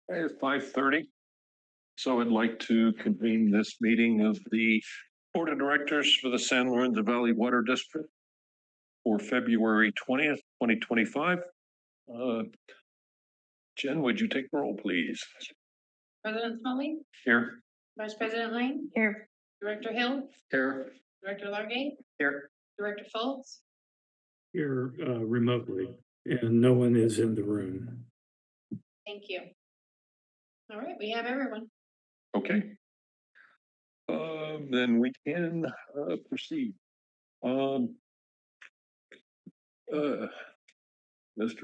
It's 5:30. So I'd like to convene this meeting of the Board of Directors for the San Lorenzo Valley Water District for February 20th, 2025. Jen, would you take the roll, please? President Smalley? Here. Vice President Lane? Here. Director Hill? Here. Director Largate? Here. Director Fultz? Here remotely, and no one is in the room. Thank you. All right, we have everyone. Okay. Then we can proceed. Mr.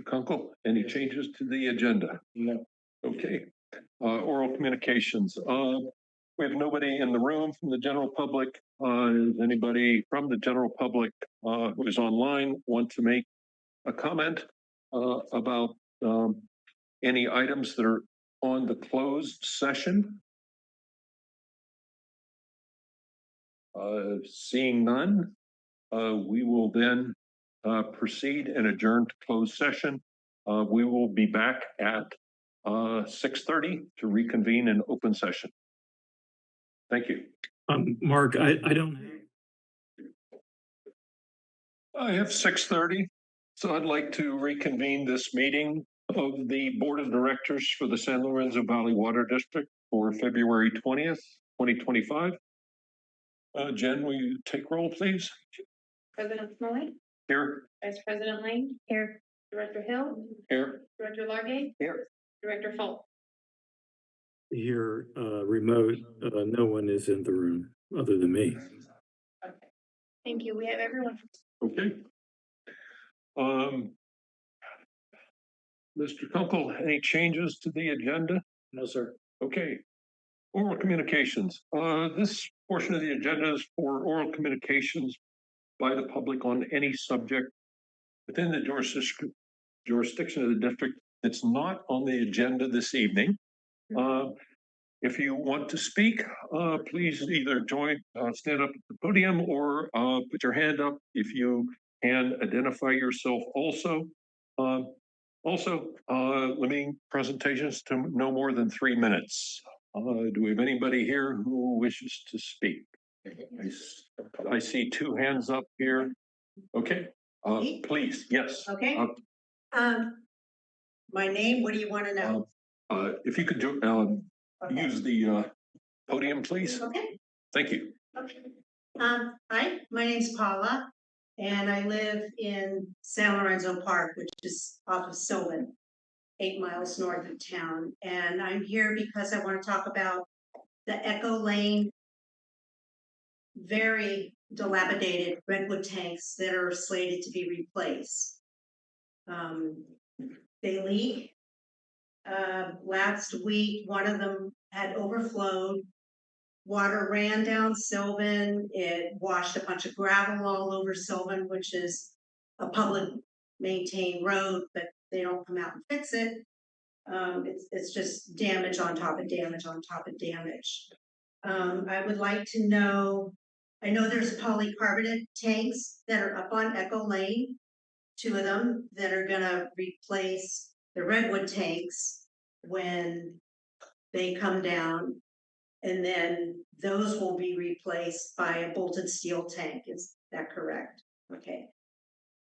Kunkel, any changes to the agenda? No. Okay. Oral communications. We have nobody in the room from the general public. Is anybody from the general public who is online want to make a comment about any items that are on the closed session? Seeing none, we will then proceed and adjourn to closed session. We will be back at 6:30 to reconvene in open session. Thank you. Mark, I don't. I have 6:30, so I'd like to reconvene this meeting of the Board of Directors for the San Lorenzo Valley Water District for February 20th, 2025. Jen, will you take roll, please? President Smalley? Here. Vice President Lane? Here. Director Hill? Here. Director Largate? Here. Director Fultz? Here remote, no one is in the room other than me. Okay. Thank you. We have everyone. Okay. Mr. Kunkel, any changes to the agenda? No, sir. Okay. Oral communications. This portion of the agenda is for oral communications by the public on any subject within the jurisdiction of the district. It's not on the agenda this evening. If you want to speak, please either stand up at the podium or put your hand up if you can identify yourself also. Limiting presentations to no more than 3 minutes. Do we have anybody here who wishes to speak? I see 2 hands up here. Okay, please, yes. Okay. My name, what do you want to know? If you could use the podium, please. Okay. Thank you. Okay. Hi, my name's Paula, and I live in San Lorenzo Park, which is off of Sylvan, 8 miles north of town. And I'm here because I want to talk about the Echo Lane, very dilapidated redwood tanks that are slated to be replaced. They leak. Last week, one of them had overflowed. Water ran down Sylvan. It washed a bunch of gravel all over Sylvan, which is a public maintained road, but they don't come out and fix it. It's just damage on top of damage on top of damage. I would like to know, I know there's polycarbonate tanks that are up on Echo Lane, 2 of them that are gonna replace the redwood tanks when they come down. And then those will be replaced by a bolted steel tank. Is that correct? Okay.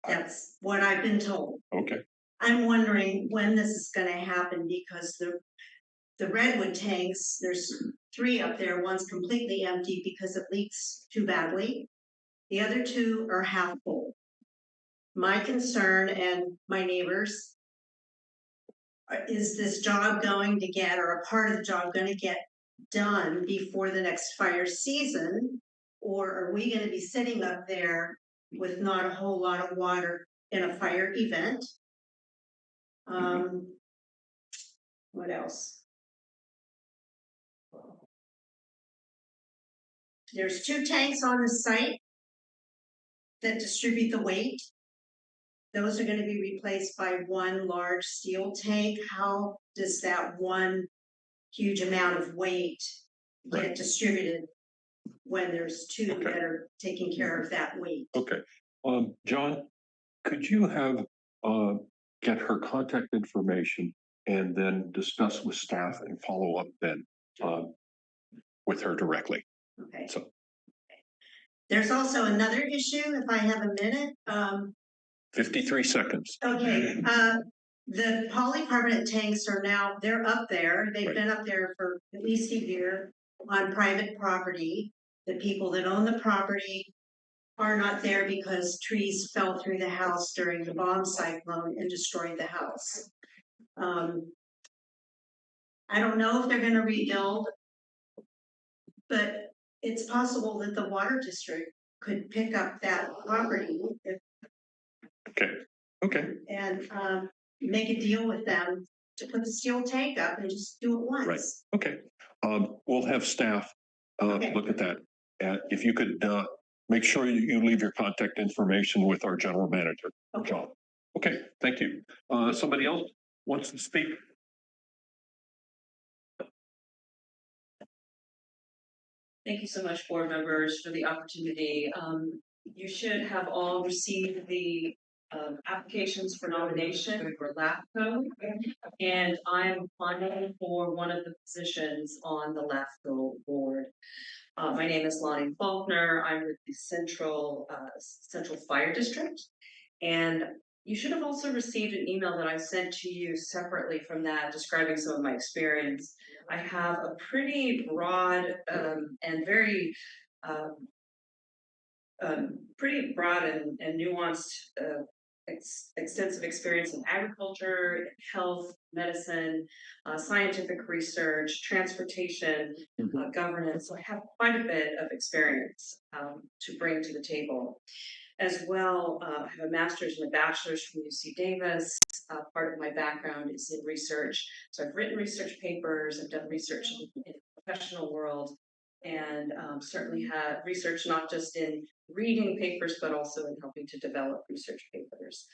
That's what I've been told. Okay. I'm wondering when this is going to happen because the redwood tanks, there's 3 up there. One's completely empty because it leaks too badly. The other 2 are half full. My concern and my neighbors, is this job going to get, or a part of the job going to get done before the next fire season, or are we going to be sitting up there with not a whole lot of water in a fire event? What else? There's 2 tanks on the site that distribute the weight. Those are going to be replaced by 1 large steel tank. How does that one huge amount of weight get distributed when there's 2 that are taking care of that weight? Okay. John, could you have get her contact information and then discuss with staff and follow up then with her directly. Okay. So, There's also another issue, if I have a minute. 53 seconds. Okay, the polycarbonate tanks are now, they're up there. They've Right. been up there for at least a year on private property. The people that own the property are not there because trees fell through the house during the bomb cyclone and destroyed the house. I don't know if they're gonna rebuild, but it's possible that the water district could pick up that property Okay. and make a deal with them to put the steel tank up and just do it once. Right. Okay. We'll have staff Okay. look at that. If you could make sure you leave your contact information with our general manager, Okay. John. Okay, thank you. Somebody else wants to speak? Thank you so much, board members, for the opportunity. You should have all received the applications for nomination for LAFCO. And I'm applying for one of the positions on the LAFCO board. My name is Lonnie Faulkner. I'm with the Central Fire District. And you should have also received an email that I sent to you separately from that, describing some of my experience. I have a pretty broad and very pretty broad and nuanced extensive experience in agriculture, health, medicine, scientific research, transportation, governance. So I have quite a bit of experience to bring to the table. As well, I have a master's and a bachelor's from UC Davis. Part of my background is in research. So I've written research papers, I've done research in the professional world, and certainly have research not just in reading papers, but also in helping to develop research papers.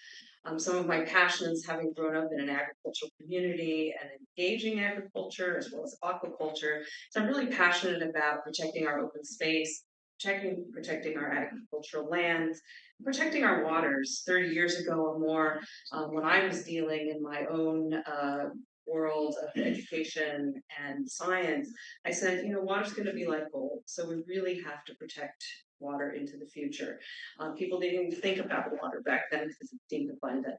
Some of my passions, having grown up in an agricultural community and engaging agriculture as well as aquaculture. So I'm really passionate about protecting our open space, protecting our agricultural lands, protecting our waters. 30 years ago or more, when I was dealing in my own world of education and science, I said, you know, water's going to be like gold. So we really have to protect water into the future. People didn't even think about water back then because it seemed abundant.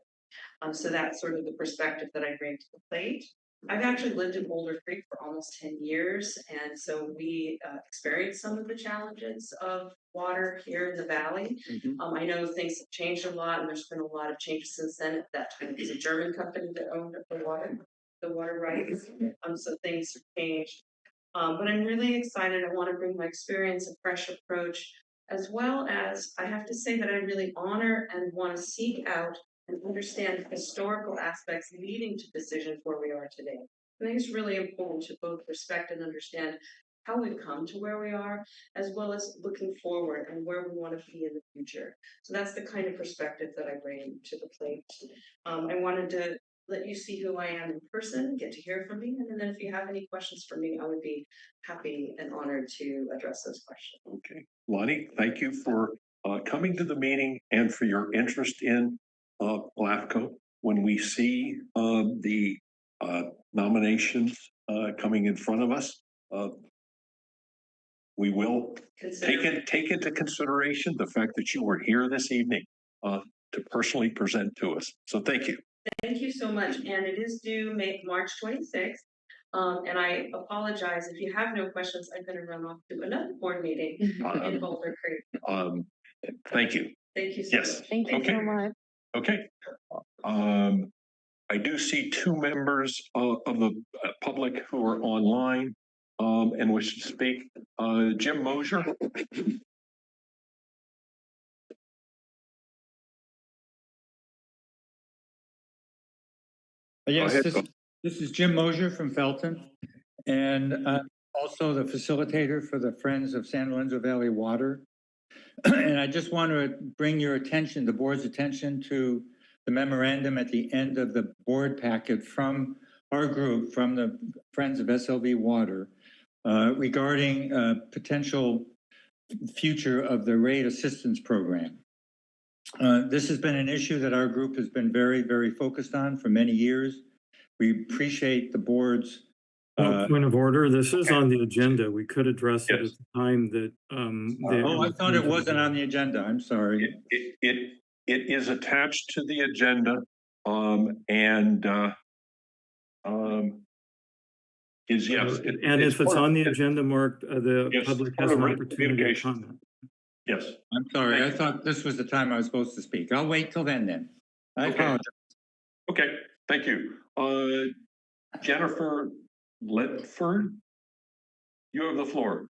So that's sort of the perspective that I bring to the plate. I've actually lived in Boulder Creek for almost 10 years, and so we experienced some of the challenges of water here in the valley. I know things have changed a lot, and there's been a lot of changes since then. At that time, it was a German company that owned the water rights, so things have changed. But I'm really excited. I want to bring my experience, a fresh approach, as well as I have to say that I really honor and want to seek out and understand historical aspects leading to decisions where we are today. I think it's really important to both respect and understand how we've come to where we are, as well as looking forward and where we want to be in the future. So that's the kind of perspective that I bring to the plate. I wanted to let you see who I am in person, get to hear from me, and then if you have any questions for me, I would be happy and honored to address those questions. Okay, Lonnie, thank you for coming to the meeting and for your interest in LAFCO. When we see the nominations coming in front of us, we will take into consideration the fact that you were here this evening to personally present to us. So thank you. Thank you so much. And it is due March 26th. And I apologize if you have no questions. I'm going to run off to another board meeting in Boulder Creek. Thank you. Thank you so Yes. much. Thank you so much. Okay. I do see two members of the public who are online and wish to speak. Jim Mosier. Yes, ahead, this is Jim Mosier from Felton, and also the facilitator for the Friends of San Lorenzo Valley Water. And I just want to bring your attention, the board's attention, to the memorandum at the end of the board packet from our group, from the Friends of SLV Water, regarding potential future of the rate assistance program. This has been an issue that our group has been very, very focused on for many years. We appreciate the board's, Point of order, this is on the agenda. We could address it at Yes. the time that, oh, I thought it wasn't on the agenda. I'm sorry. It is attached to the agenda, and is, yes. And if it's part- on the agenda, Mark, the Yes, public part has of an written opportunity to communication. comment. Yes, I'm sorry. I thought this was the time I was supposed to speak. I'll wait till then. I Okay. apologize. okay, thank you. Jennifer Ledford, you have the floor.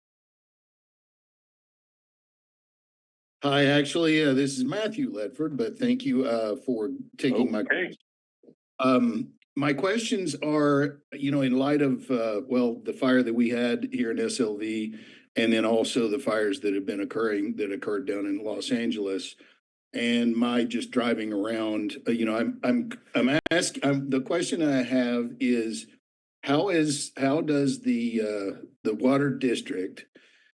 Hi, actually, this is Matthew Ledford, but thank you for taking Okay. my questions are, in light of the fire that we had here in SLV, and then also the fires that have been occurred down in Los Angeles, and my just driving around, I'm asking, the question I have is how does the water district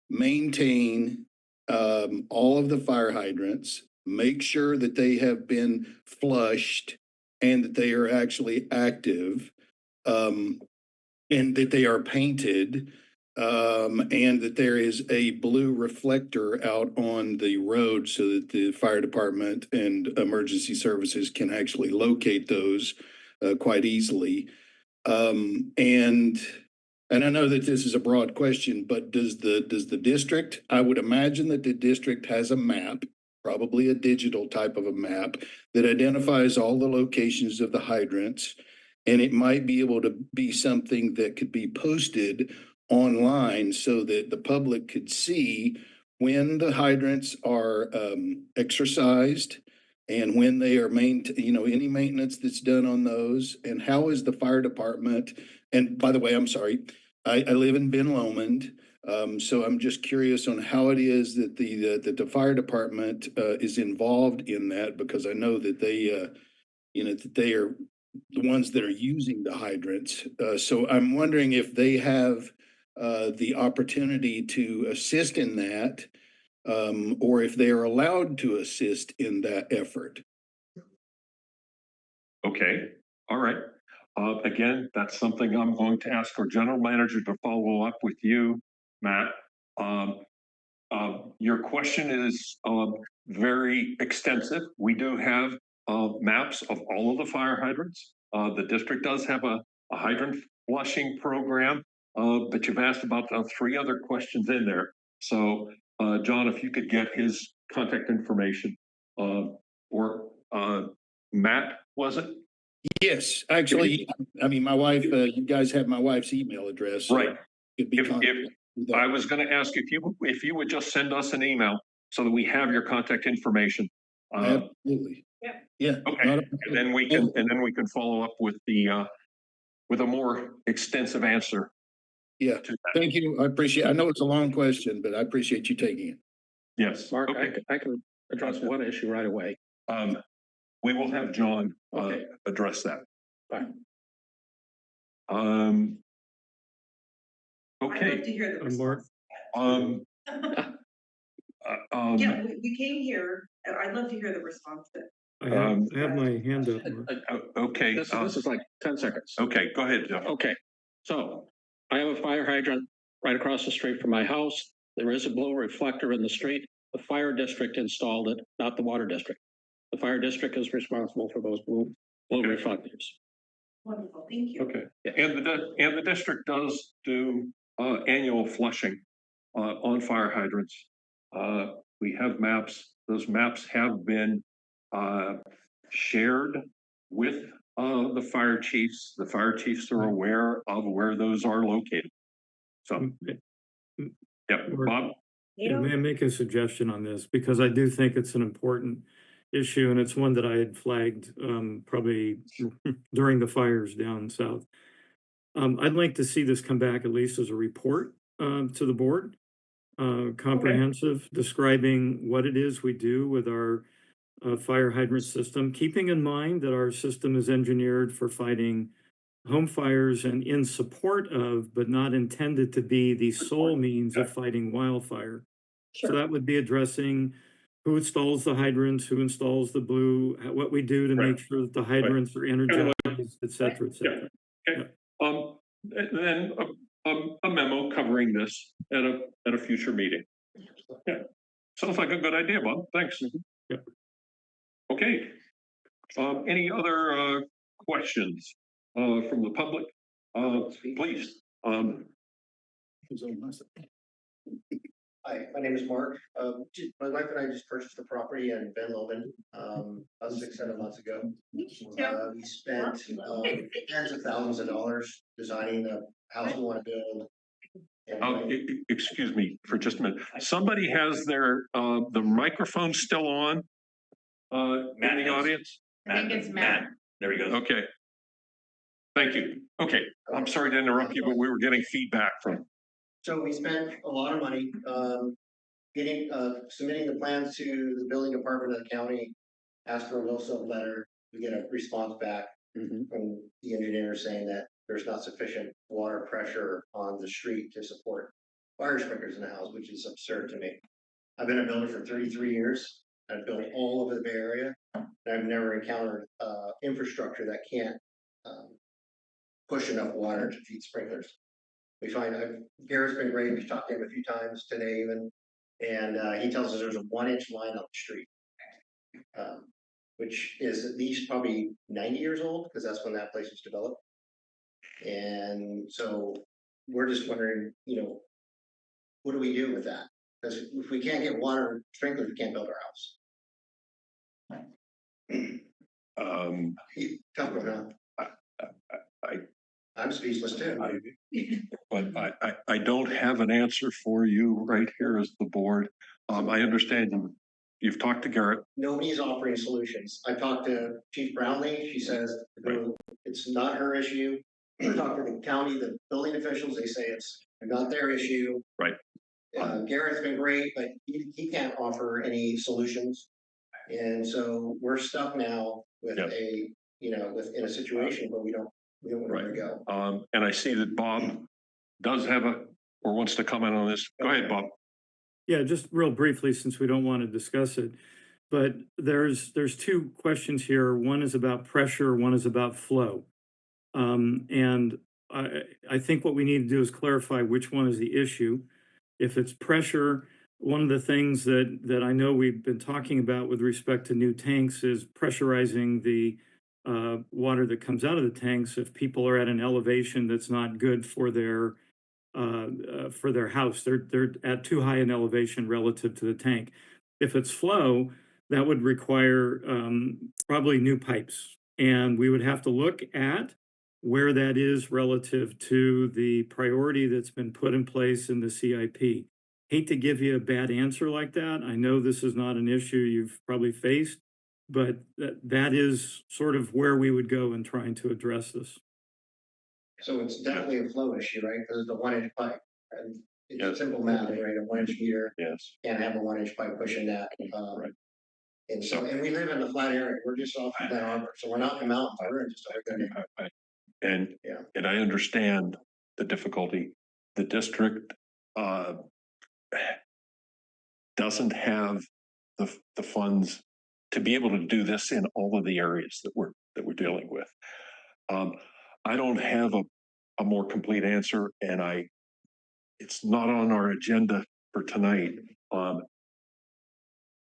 maintain all of the fire hydrants, make sure that they have been flushed and that they are actually active, and that they are painted, and that there is a blue reflector out on the road so that the fire department and emergency services can actually locate those quite easily. And I know that this is a broad question, but does the district, I would imagine that the district has a map, probably a digital type of a map that identifies all the locations of the hydrants. And it might be able to be something that could be posted online so that the public could see when the hydrants are exercised and when they are any maintenance that's done on those, and how is the fire department. And by the way, I'm sorry, I live in Ben Lomond, so I'm just curious on how it is that the fire department is involved in that, because I know that they are the ones that are using the hydrants. So I'm wondering if they have the opportunity to assist in that, or if they are allowed to assist in that effort. Okay, all right. Again, that's something I'm going to ask our general manager to follow up with you, Matt. Your question is very extensive. We do have maps of all of the fire hydrants. The district does have a hydrant flushing program, but you've asked about 3 other questions in there. So, John, if you could get his contact information, or Matt, was it? Yes, actually, I mean, my wife, you guys have my wife's email address. So Right. Could be If contacted through I that. was going to ask if you would just send us an email so that we have your contact information. Absolutely. Yeah. Yeah. Okay, and then we can follow up with with a more extensive answer. Yeah, To that. thank you. I appreciate, I know it's a long question, but I appreciate you taking it. Yes. Mark, Okay. I can address one issue right away. We will have John Okay. address that. Fine. I'd love Okay. to hear the Mark? response. Yeah, Um, we came here, I'd love to hear the response. I have my hand up, Mark. okay. This is like 10 seconds. Okay, go ahead, Jeff. Okay, so I have a fire hydrant right across the street from my house. There is a blue reflector in the street. The fire district installed it, not the water district. The fire district is responsible for those blue reflectors. Wonderful, thank you. Okay, and the district does do annual flushing on fire hydrants. We have maps. Those maps have been shared with the fire chiefs. The fire chiefs are aware of where those are located. So, yeah, Bob. Yeah, may I make a suggestion on this? Because I do think it's an important issue, and it's one that I had flagged probably during the fires down south. I'd like to see this come back at least as a report to the board, comprehensive, describing what it is we do with our fire hydrant system, keeping in mind that our system is engineered for fighting home fires and in support of, but not intended to be the sole means of fighting wildfire. So that would be addressing who installs the hydrants, who installs the blue, what we do to make sure that the hydrants are energized, et cetera, et cetera. Okay, and then a memo covering this at a future meeting. Yeah, sounds like a good idea, Bob. Thanks. Yep. Okay. Any other questions from the public? Please. Hi, my name is Mark. My wife and I just purchased a property in Ben Lomond, about 6-7 months ago. We spent tens of thousands of dollars designing the house we want to build. Excuse me for just a minute. Somebody has their the microphone still on in the audience? I think it's Matt. There we go. Okay. Thank you. Okay, I'm sorry to interrupt you, but we were getting feedback from. So we spent a lot of money submitting the plans to the building department of the county, asked for a will-sub letter. We get a response back from the engineer saying that there's not sufficient water pressure on the street to support fire sprinklers in the house, which is absurd to me. I've been a builder for 33 years. I've built all over the Bay Area, and I've never encountered infrastructure that can't push enough water to feed sprinklers. We find Garrett's been great. We've talked to him a few times today even, and he tells us there's a 1-inch line on the street, which is at least probably 90 years old because that's when that place was developed. And so we're just wondering, what do we do with that? Because if we can't get water sprinklers, we can't build our house. Tough one, huh? I'm speechless too. But I don't have an answer for you right here as the board. I understand you've talked to Garrett. Nobody's offering solutions. I talked to Chief Brownlee. She says it's not her issue. I talked to the county, the building officials. They say it's not their issue. Right. Garrett's been great, but he can't offer any solutions. And so we're stuck now with in a situation where we don't know where to go. And I see that Bob does have or wants to comment on this. Go ahead, Bob. Yeah, just real briefly, since we don't want to discuss it, but there's two questions here. One is about pressure, one is about flow. And I think what we need to do is clarify which one is the issue. If it's pressure, one of the things that I know we've been talking about with respect to new tanks is pressurizing the water that comes out of the tanks if people are at an elevation that's not good for their house. They're at too high an elevation relative to the tank. If it's flow, that would require probably new pipes. And we would have to look at where that is relative to the priority that's been put in place in the CIP. Hate to give you a bad answer like that. I know this is not an issue you've probably faced, but that is sort of where we would go in trying to address this. So it's definitely a flow issue, right? Because it's a 1-inch pipe. And it's simple math, right? A 1-inch meter can't have a 1-inch pipe pushing that. Right. And we live in the flat area. We're just off of that arbor, so we're not in the mountains. We're in just over there. And I understand the difficulty. The district doesn't have the funds to be able to do this in all of the areas that we're dealing with. I don't have a more complete answer, and it's not on our agenda for tonight.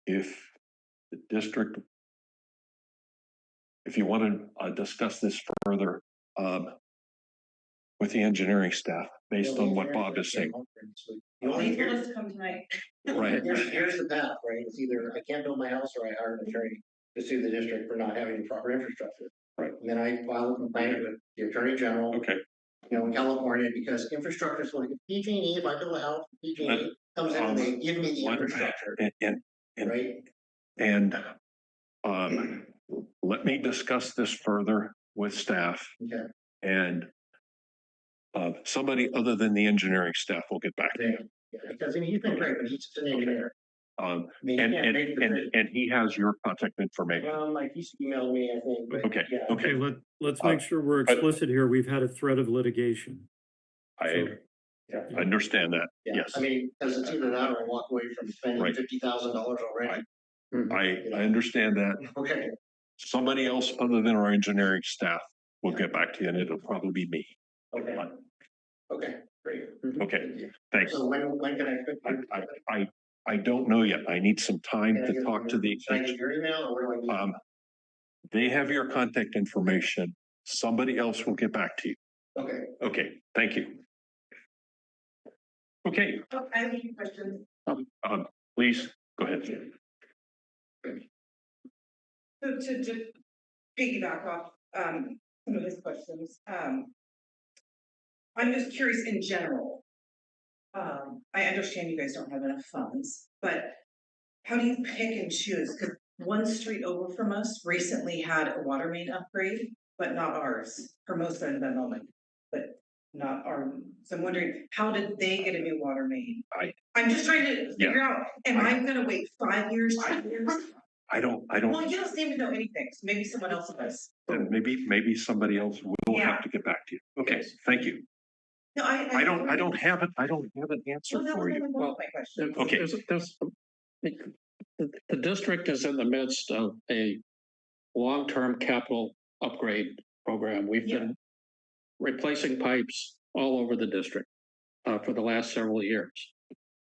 If the district, if you want to discuss this further with the engineering staff, based on what Bob is saying. Let's come tonight. Right. Here's the path, right? It's either I can't build my house or I hire an attorney to sue the district for not having the proper infrastructure. Right. And then I file a complaint with the Attorney General. Okay. In California, because infrastructure is like PG&E. If I build a house, PG&E comes in and they give me the infrastructure. Right. And let me discuss this further with staff. Okay. And somebody other than the engineering staff will get back to you. Yeah, because he's been great, but he's just an engineer. And he has your contact information. Like he's emailed me, I think. But Okay. yeah. Okay. Let's make sure we're explicit here. We've had a threat of litigation. I understand that. Yeah. Yes. I mean, because it's either that or walk away from spending $50,000 already. I understand that. Okay. Somebody else other than our engineering staff we'll get back to you, and it'll probably be me. Okay. Okay, great. Okay, thanks. So when can I expect? I don't know yet. I need some time Can I to get- talk to the. Can I get your email or where do I need? They have your contact information. Somebody else will get back to you. Okay. Okay, thank you. Okay, Oh, I have a question. please, go ahead. So to just piggyback off, some of his questions, I'm just curious in general. I understand you guys don't have enough funds, but how do you pick and choose? Because one street over from us recently had a water main upgrade, but not ours, Hermosa in that moment, but not our, so I'm wondering, how did they get a new water main? I'm just trying to figure out, am I gonna wait 5 years, 10 years? I don't, Well, you don't seem to know anything, so maybe someone else does. then maybe somebody else will Yeah. have to get back to you. Okay, thank you. No, I don't have an answer Well, that for was you. my question. Okay. The district is in the midst of a long-term capital upgrade program. We've been replacing pipes all over the district for the last several years.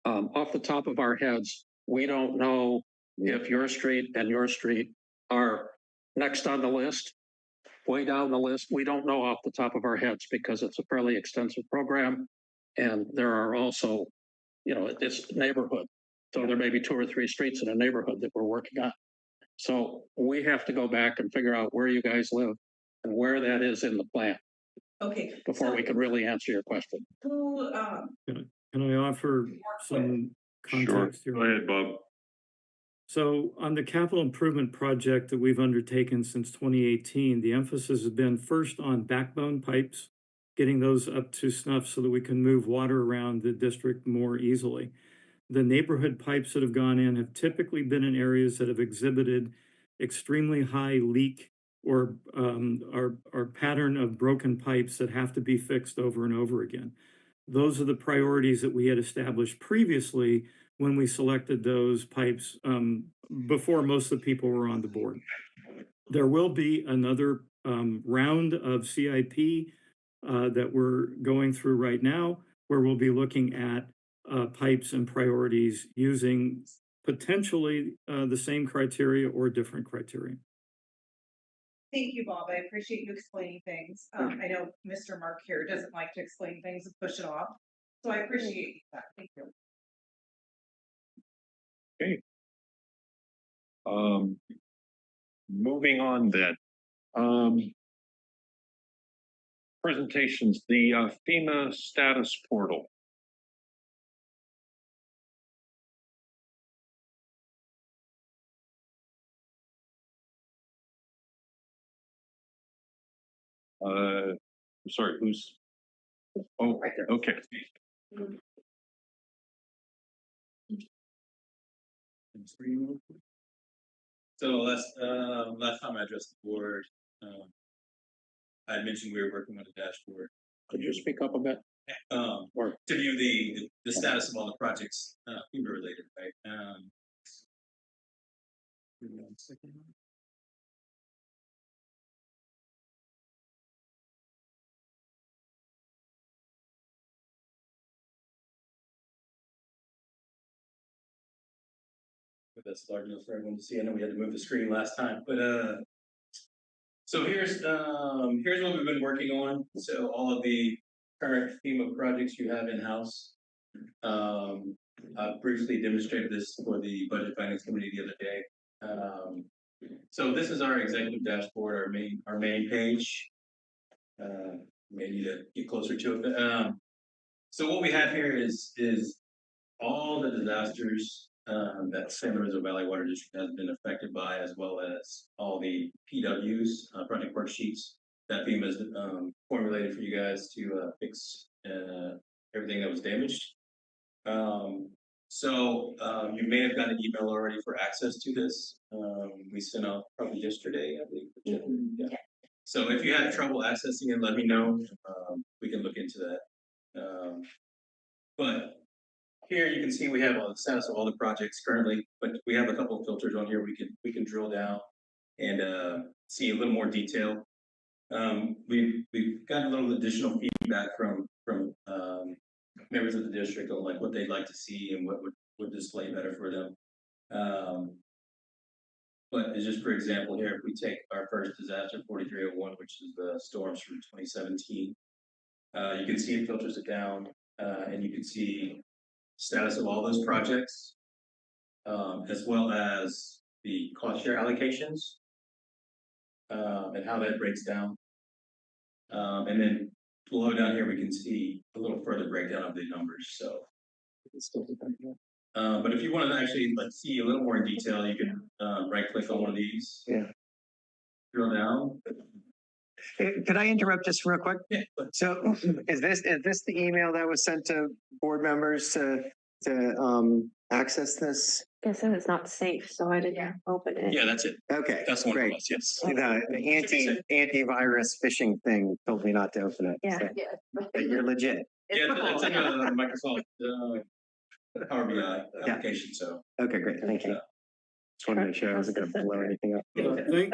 Off the top of our heads, we don't know if your street and your street are next on the list, way down the list. We don't know off the top of our heads because it's a fairly extensive program. And there are also, it's neighborhood. So there may be 2 or 3 streets in a neighborhood that we're working on. So we have to go back and figure out where you guys live and where that is in the plan Okay. before we can really answer your question. Who, Can I offer some context here? Go ahead, Bob. So on the capital improvement project that we've undertaken since 2018, the emphasis has been first on backbone pipes, getting those up to snuff so that we can move water around the district more easily. The neighborhood pipes that have gone in have typically been in areas that have exhibited extremely high leak or our pattern of broken pipes that have to be fixed over and over again. Those are the priorities that we had established previously when we selected those pipes before most of the people were on the board. There will be another round of CIP that we're going through right now, where we'll be looking at pipes and priorities using potentially the same criteria or different criteria. Thank you, Bob. I appreciate you explaining things. I know Mr. Mark here doesn't like to explain things and push it off. So I appreciate that. Thank you. Okay. Moving on then. Presentations, the FEMA status portal. Sorry, who's? Oh, right there. Okay. So last time I addressed the board, I had mentioned we were working on a dashboard. Could you speak up a bit? Or to view the status of all the projects, FEMA related, right? Give me 1 second. But that's large enough for everyone to see. I know we had to move the screen last time, but so here's what we've been working on. So all of the current FEMA projects you have in house. I briefly demonstrated this for the Budget Finance Committee the other day. So this is our executive dashboard, our main page. May need to get closer to it. So what we have here is all the disasters that San Lorenzo Valley Water District has been affected by, as well as all the PWs, project worksheets that FEMA has formulated for you guys to fix everything that was damaged. So you may have gotten an email already for access to this. We sent out probably yesterday, I believe. Yeah. So if you had trouble accessing it, let me know. We can look into that. But here you can see we have the status of all the projects currently, but we have a couple of filters on here we can drill down and see a little more detail. We've gotten a little additional feedback from members of the district on like what they'd like to see and what would display better for them. But it's just for example here, if we take our first disaster 4301, which is the storms from 2017, you can see it filters it down, and you can see status of all those projects, as well as the cost share allocations, and how that breaks down. And then below down here, we can see a little further breakdown of the numbers. So, but if you want to actually like see a little more in detail, you can right click on one of these. Yeah. Drill down. Could I interrupt just real quick? Yeah. So is this the email that was sent to board members to access this? Guess it was not safe, so I didn't open it. Yeah, that's it. Okay, That's the one great. for us. Yes. The antivirus phishing thing told me not to open it. Yeah. So- But you're legit. Yeah, it's in a Microsoft Power BI application. So. Okay, great. Thank you. Just wanted to make sure I wasn't going to blow anything up.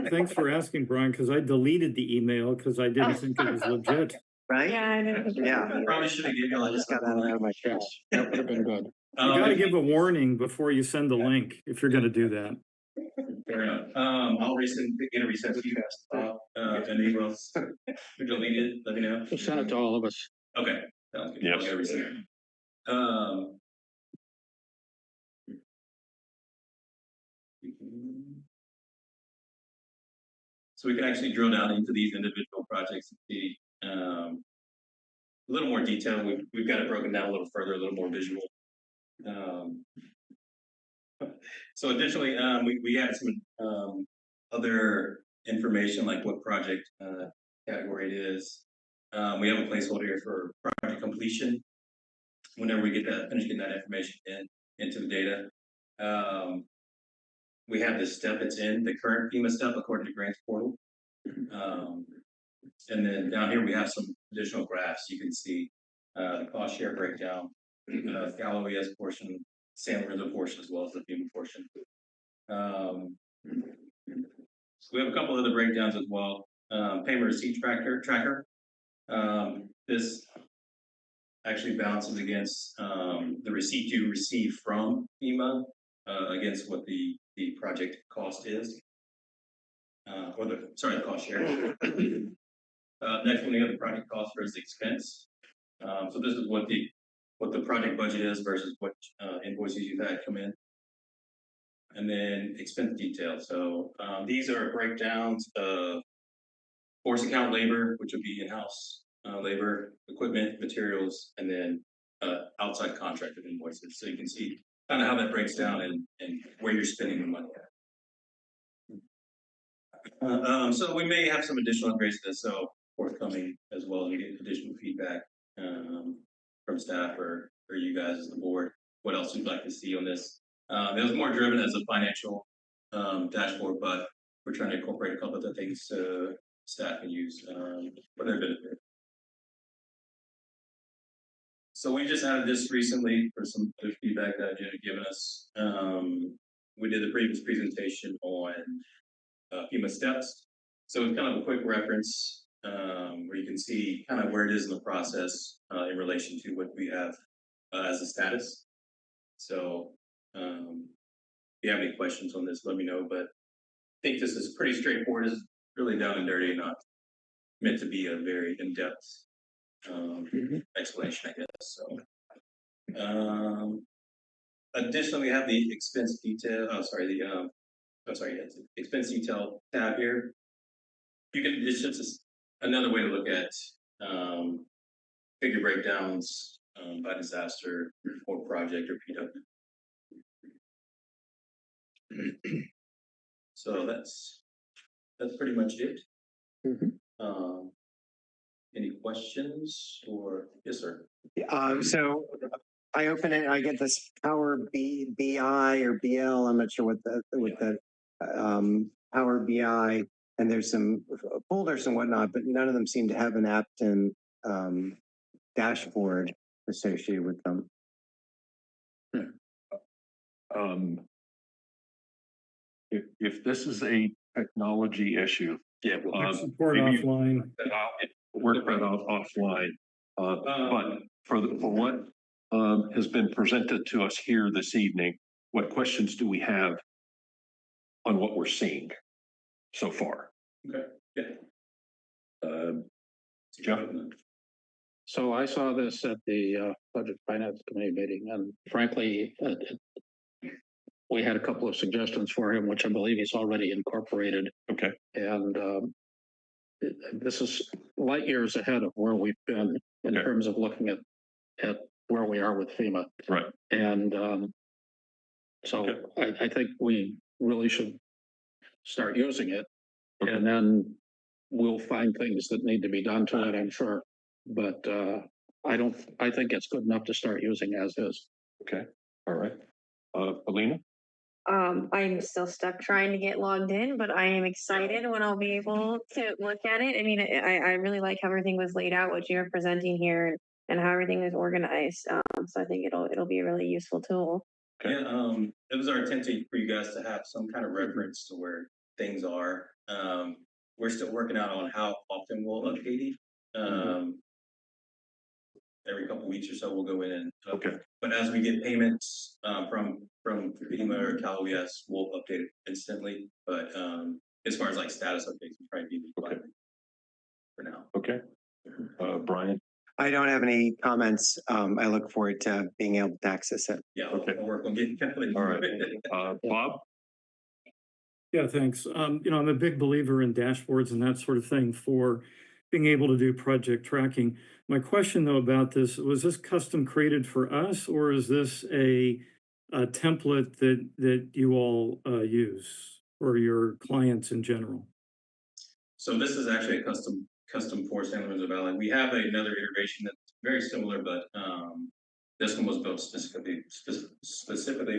Thanks for asking, Brian, because I deleted the email because I didn't think it was legit. Right? Yeah, I didn't. Yeah. Probably should have given you I all just got that out of my trash. That would have been good. You got to give a warning before you send the link if you're going to do that. Fair enough. I'll get a resend to you guys. And you will delete it. Let me know. Just send it to all of us. Okay. Sounds good. Yes. I'll get a resend. So we can actually drill down into these individual projects and see a little more detail. We've got it broken down a little further, a little more visual. So additionally, we added some other information like what project category it is. We have a placeholder here for project completion. Whenever we finish getting that information into the data, we have the step it's in, the current FEMA step according to grants portal. And then down here we have some additional graphs. You can see the cost share breakdown, Galloway portion, San Lorenzo portion, as well as the FEMA portion. So we have a couple other breakdowns as well. Payment receipt tracker. This actually balances against the receipt you receive from FEMA against what the project cost is, or the cost share. Next one, we have the project cost versus expense. So this is what the project budget is versus what invoices you've had come in. And then expense details. So these are breakdowns of force account labor, which would be in-house labor, equipment, materials, and then outside contracted invoices. So you can see kind of how that breaks down and where you're spending the money at. So we may have some additional upgrades to this, so forthcoming as well as we get additional feedback from staff or you guys as the board. What else you'd like to see on this? It was more driven as a financial dashboard, but we're trying to incorporate a couple of the things staff can use for their benefit. So we just added this recently for some other feedback that you had given us. We did the previous presentation on FEMA steps. So it's kind of a quick reference where you can see kind of where it is in the process in relation to what we have as a status. So if you have any questions on this, let me know. But I think this is pretty straightforward. It's really down and dirty, not meant to be a very in-depth explanation, I guess. So additionally, we have the expense detail. Expense detail tab here. It's just another way to look at figure breakdowns by disaster or project or PW. So that's pretty much it. Any questions or yes, sir? So I open it, I get this Power BI or BL. I'm not sure what the Power BI, and there's some folders and whatnot, but none of them seem to have an Apton dashboard associated with them. If this is a technology issue, Yeah. Support maybe- offline. Work that out offline. But for what has been presented to us here this evening, what questions do we have on what we're seeing so far? Okay, yeah. Jeff? So I saw this at the Budget Finance Committee meeting, and frankly, we had a couple of suggestions for him, which I believe he's already incorporated. Okay. And this is light years ahead of where we've been in terms of looking at where we are with FEMA. Right. And so I think we really should start using it. Okay. And then we'll find things that need to be done to it, I'm sure. But I think it's good enough to start using as is. Okay. All right. Alina? I'm still stuck trying to get logged in, but I am excited when I'll be able to look at it. I mean, I really like how everything was laid out, what you're presenting here, and how everything is organized. So I think it'll be a really useful tool. Okay. Yeah, it was our intention for you guys to have some kind of reference to where things are. We're still working out on how often we'll update it. Every couple weeks or so, we'll go in and Okay. But as we get payments from FEMA or Cal OES, we'll update it instantly. But as far as like status updates, we'll probably be for now. Okay. Brian? I don't have any comments. I look forward to being able to access it. Yeah, Okay. I'll work on getting All right. Bob? Yeah, thanks. I'm a big believer in dashboards and that sort of thing for being able to do project tracking. My question though about this, was this custom created for us, or is this a template that you all use for your clients in general? So this is actually a custom for San Lorenzo Valley. We have another iteration that's very similar, but this one was built specifically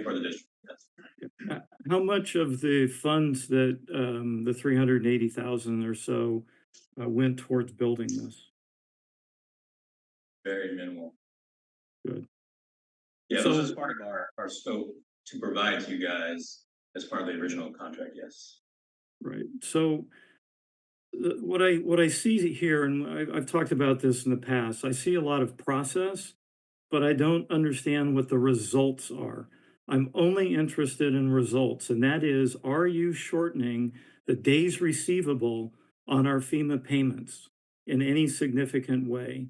for the district. Yes. How much of the funds that the 380,000 or so went towards building this? Very minimal. Good. Yeah, So- this is part of our scope to provide to you guys as part of the original contract. Yes. Right. So what I see here, and I've talked about this in the past, I see a lot of process, but I don't understand what the results are. I'm only interested in results, and that is, are you shortening the days receivable on our FEMA payments in any significant way?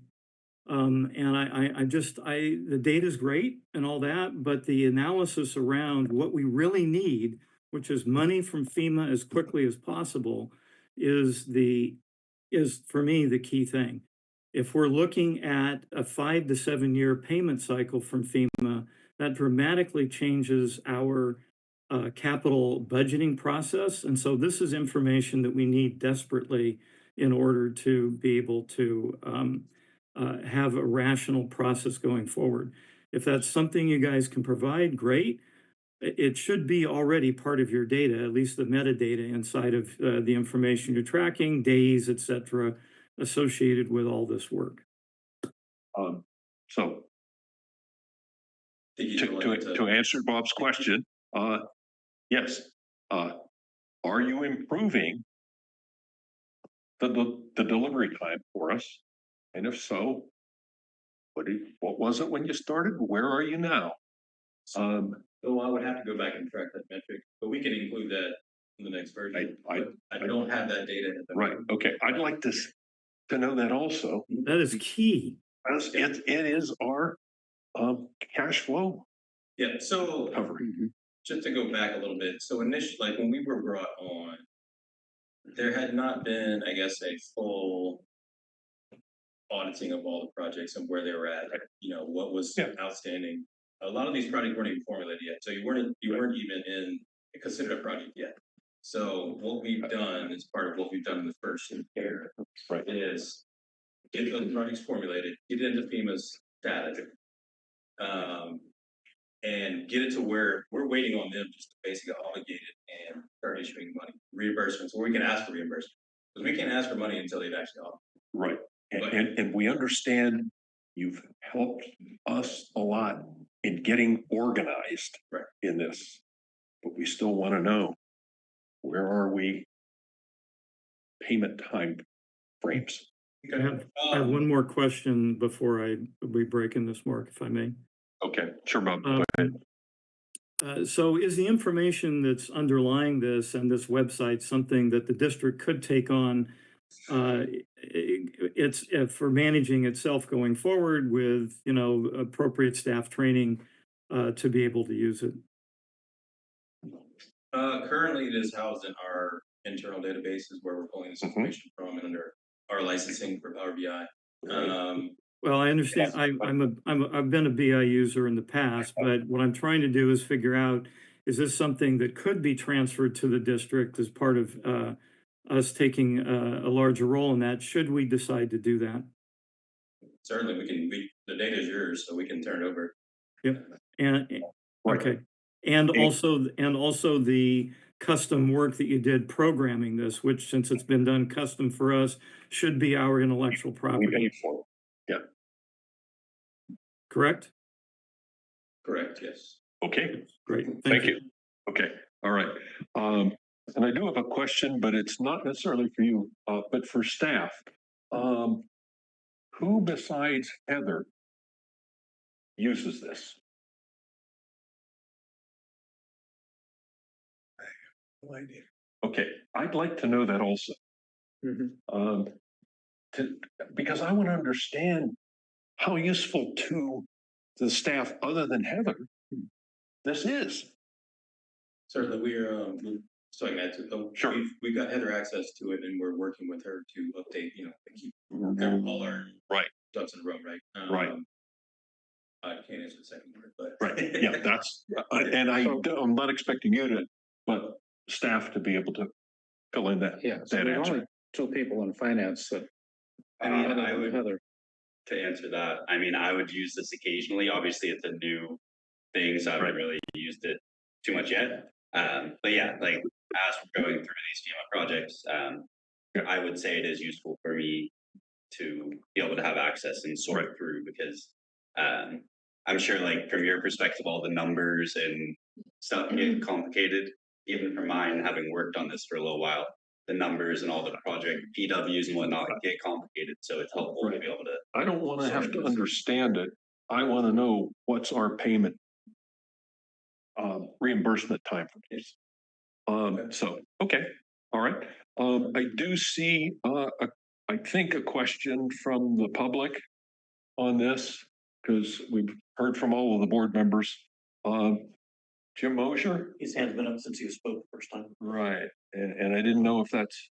And the data is great and all that, but the analysis around what we really need, which is money from FEMA as quickly as possible, is for me the key thing. If we're looking at a 5 to 7 year payment cycle from FEMA, that dramatically changes our capital budgeting process. And so this is information that we need desperately in order to be able to have a rational process going forward. If that's something you guys can provide, great. It should be already part of your data, at least the metadata inside of the information you're tracking, days, et cetera, associated with all this work. So Think you'd like to answer Bob's question, yes. Are you improving the delivery time for us? And if so, what was it when you started? Where are you now? So I would have to go back and track that metric, but we can include that in the next version. I don't have that data. Right. Okay. I'd like to know that also. That is key. As it is our cash flow Yeah. So coverage. just to go back a little bit, so initially, like when we were brought on, there had not been, I guess, a full auditing of all the projects and where they were at. You know, what was outstanding. A lot of these projects weren't even formulated yet, so you weren't even considered a project yet. So what we've done as part of what we've done in the first year, is get those projects formulated, get it into FEMA's data, and get it to where we're waiting on them just to basically obligate it and start issuing money reimbursements, where we can ask for reimbursement, because we can't ask for money until they've actually obligated. Right. And we understand you've helped us a lot in getting organized in this, but we still want to know, where are we payment time frames. I have one more question before we break in this, Mark, if I may. Okay, sure, Bob. Go Um, ahead. So is the information that's underlying this and this website something that the district could take on? It's for managing itself going forward with, appropriate staff training to be able to use it. Currently it is housed in our internal databases where we're pulling this information from and under our licensing for Power BI. Well, I understand. I've been a BI user in the past, but what I'm trying to do is figure out, is this something that could be transferred to the district as part of us taking a larger role in that, should we decide to do that? Certainly the data is yours, so we can turn it over. Yep. And, okay. And also the custom work that you did programming this, which since it's been done custom for us, should be our intellectual We property, paid for it. correct? Correct, yes. Okay, Great. thank you. Okay, all right. And I do have a question, but it's not necessarily for you, but for staff. Who besides Heather uses this? No idea. Okay, I'd like to know that also. Because I want to understand how useful to the staff other than Heather this is. Certainly, we're so I can add to Sure. we've got Heather access to it, and we're working with her to update, keep all our Right, ducks in a row, right? right. I can't answer the second part, but Right, yeah, that's, and I'm not expecting you to, but staff to be able to fill in that, Yeah, so that there's answer. only two people in finance that. I mean, other I than would, Heather. to answer that, I mean, I would use this occasionally. Obviously, it's a new thing, so I haven't really used it too much yet. But yeah, like as we're going through these FEMA projects, I would say it is useful for me to be able to have access and sort through because I'm sure, like from your perspective, all the numbers and stuff get complicated. Even from mine, having worked on this for a little while, the numbers and all the project PWs and whatnot get complicated. So it's helpful to be able to. I don't want to have to understand it. I want to know what's our payment reimbursement time for this. So, okay, all right. I do see, I think a question from the public on this, because we've heard from all of the board members. Jim Mosher? His hand's been up since he spoke the first time. Right, and I didn't know if that's.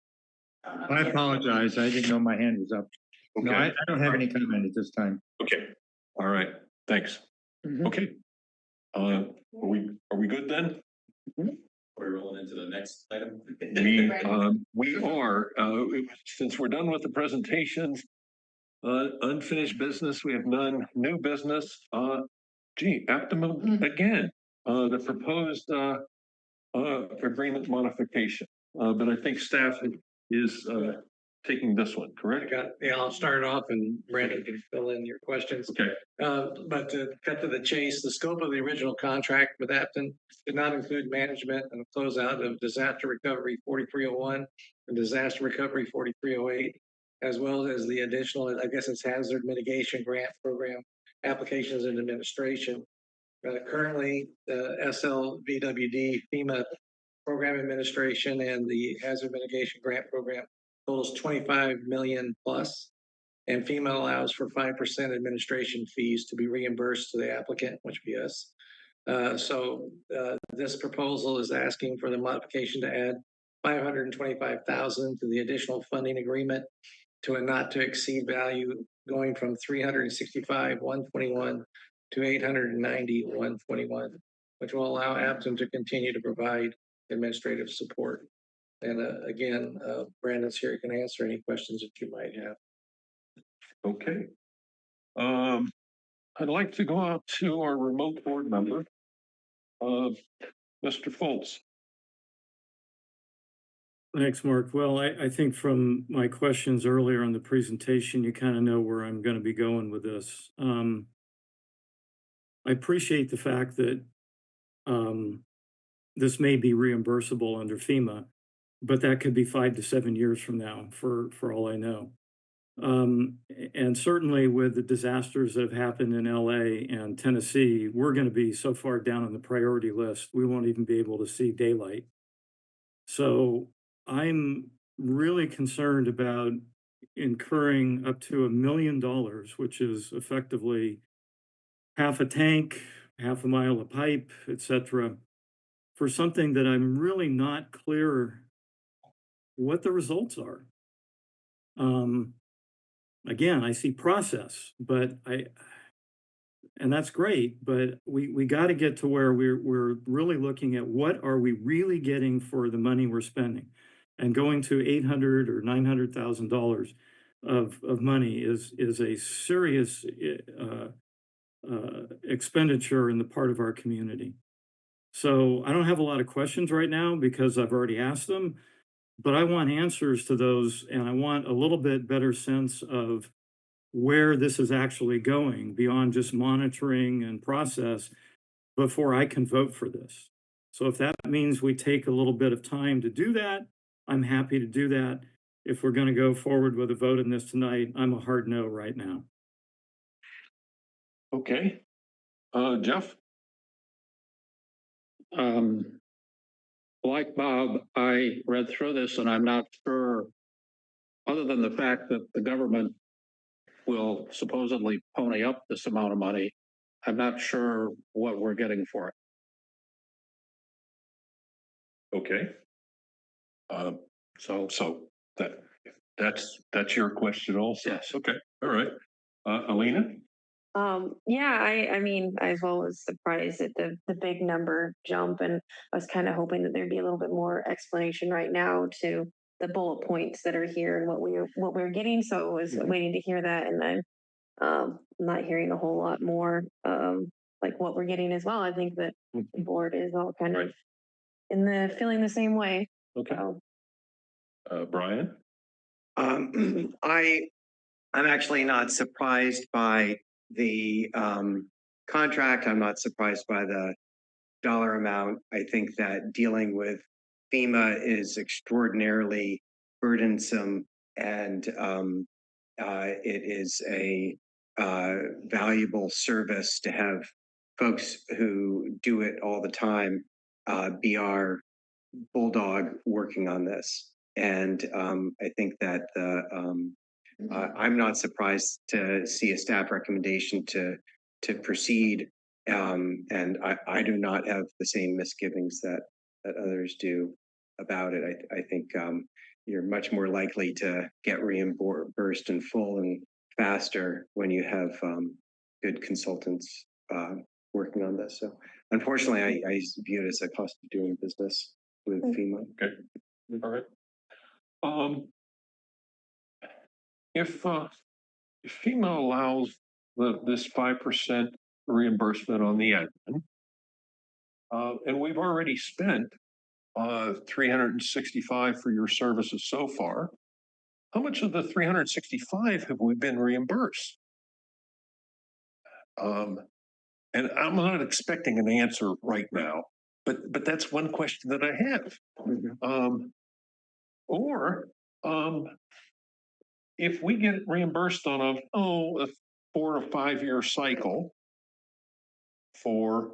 I apologize. I didn't know my hand was up. No, I don't have any comment at this time. Okay, all right, thanks. Okay. Are we good then? we're rolling into the next item. We are, since we're done with the presentations, unfinished business, we have none, new business, Optimum again, the proposed, agreement modification. But I think staff is, taking this one, correct? Yeah, I'll start off and Brandon can fill in your questions. Okay. But to cut to the chase, the scope of the original contract with Apton did not include management and closeout of disaster recovery 4301 and disaster recovery 4308, as well as the additional, I guess it's hazard mitigation grant program applications and administration. Currently, the SLVWD FEMA program administration and the hazard mitigation grant program totals 25 million plus, and FEMA allows for 5% administration fees to be reimbursed to the applicant, which would be us. So this proposal is asking for the modification to add 525,000 to the additional funding agreement to a not to exceed value going from 365,121 to 890,121, which will allow Apton to continue to provide administrative support. And again, Brandon's here, can answer any questions that you might have. Okay. I'd like to go out to our remote board member, Mr. Foltz. Thanks, Mark. Well, I think from my questions earlier on the presentation, you kind of know where I'm going to be going with this. I appreciate the fact that this may be reimbursable under FEMA. but that could be 5 to 7 years from now, for all I know. And certainly with the disasters that have happened in LA and Tennessee, we're going to be so far down on the priority list, we won't even be able to see daylight. So I'm really concerned about incurring up to $1 million, which is effectively half a tank, half a mile of pipe, etc., for something that I'm really not clear what the results are. Again, I see process, but and that's great, but we got to get to where we're really looking at what are we really getting for the money we're spending, and going to $800 or $900,000 of money is a serious expenditure in the part of our community. So I don't have a lot of questions right now because I've already asked them, but I want answers to those, and I want a little bit better sense of where this is actually going beyond just monitoring and process before I can vote for this. So if that means we take a little bit of time to do that, I'm happy to do that. If we're going to go forward with a vote in this tonight, I'm a hard no right now. Okay. Jeff? Like Bob, I read through this and I'm not sure, other than the fact that the government will supposedly pony up this amount of money, I'm not sure what we're getting for it. Okay. So that's your question also? Yes. Okay, all right. Alina? Yeah, I mean, I was always surprised at the big number jump, and I was kind of hoping that there'd be a little bit more explanation right now to the bullet points that are here and what we're getting. So I was waiting to hear that, and I'm not hearing a whole lot more like what we're getting as well. I think that the board is all kind of feeling the same way. Okay. Brian? I'm actually not surprised by the contract. I'm not surprised by the dollar amount. I think that dealing with FEMA is extraordinarily burdensome, and it is a valuable service to have folks who do it all the time be our bulldog working on this. And I think that I'm not surprised to see a staff recommendation to proceed, and I do not have the same misgivings that others do about it. I think you're much more likely to get reimbursed in full and faster when you have good consultants working on this. So unfortunately, I view it as a cost of doing business with FEMA. Okay, all right. If FEMA allows this 5% reimbursement on the admin, and we've already spent 365 for your services so far, how much of the 365 have we been reimbursed? And I'm not expecting an answer right now, but that's one question that I have. Or if we get reimbursed on a 4 or 5 year cycle for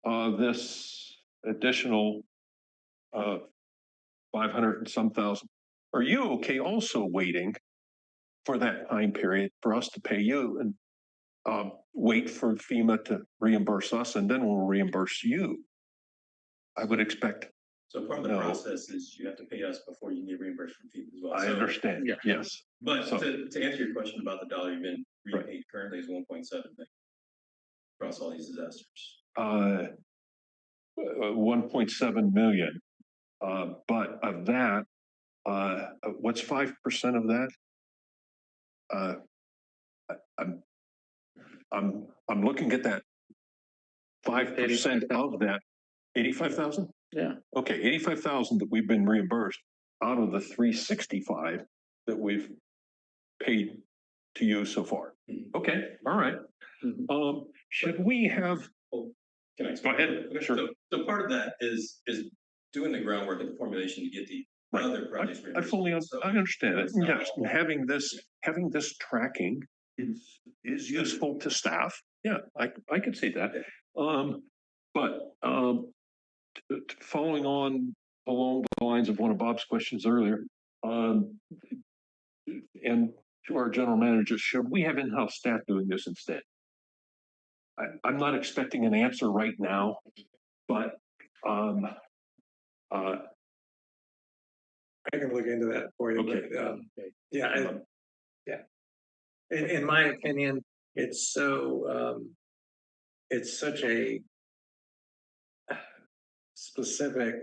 this additional 500 and some thousand, are you okay also waiting for that time period for us to pay you and wait for FEMA to reimburse us, and then we'll reimburse you? I would expect. So part of the process is you have to pay us before you can get reimbursed from FEMA as well. I understand. Yes. But to answer your question about the dollar you've been repaid currently is 1.7 million across all these disasters. 1.7 million. But of that, what's 5% of that? I'm looking at that 5% of that. 85,000? Yeah. Okay, 85,000 that we've been reimbursed out of the 365 that we've paid to you so far. Okay, all right. Should we have? Can I go ahead? Sure. So part of that is doing the groundwork and the formulation to get the Right. other projects. I fully, I understand it. It's not Yes, all- having this tracking is useful to staff. Yeah, I could see that. But, following on along the lines of one of Bob's questions earlier, and to our general manager, should we have in-house staff doing this instead? I'm not expecting an answer right now, but, I can look into that for you, Okay. but, yeah. In my opinion, it's it's such a specific,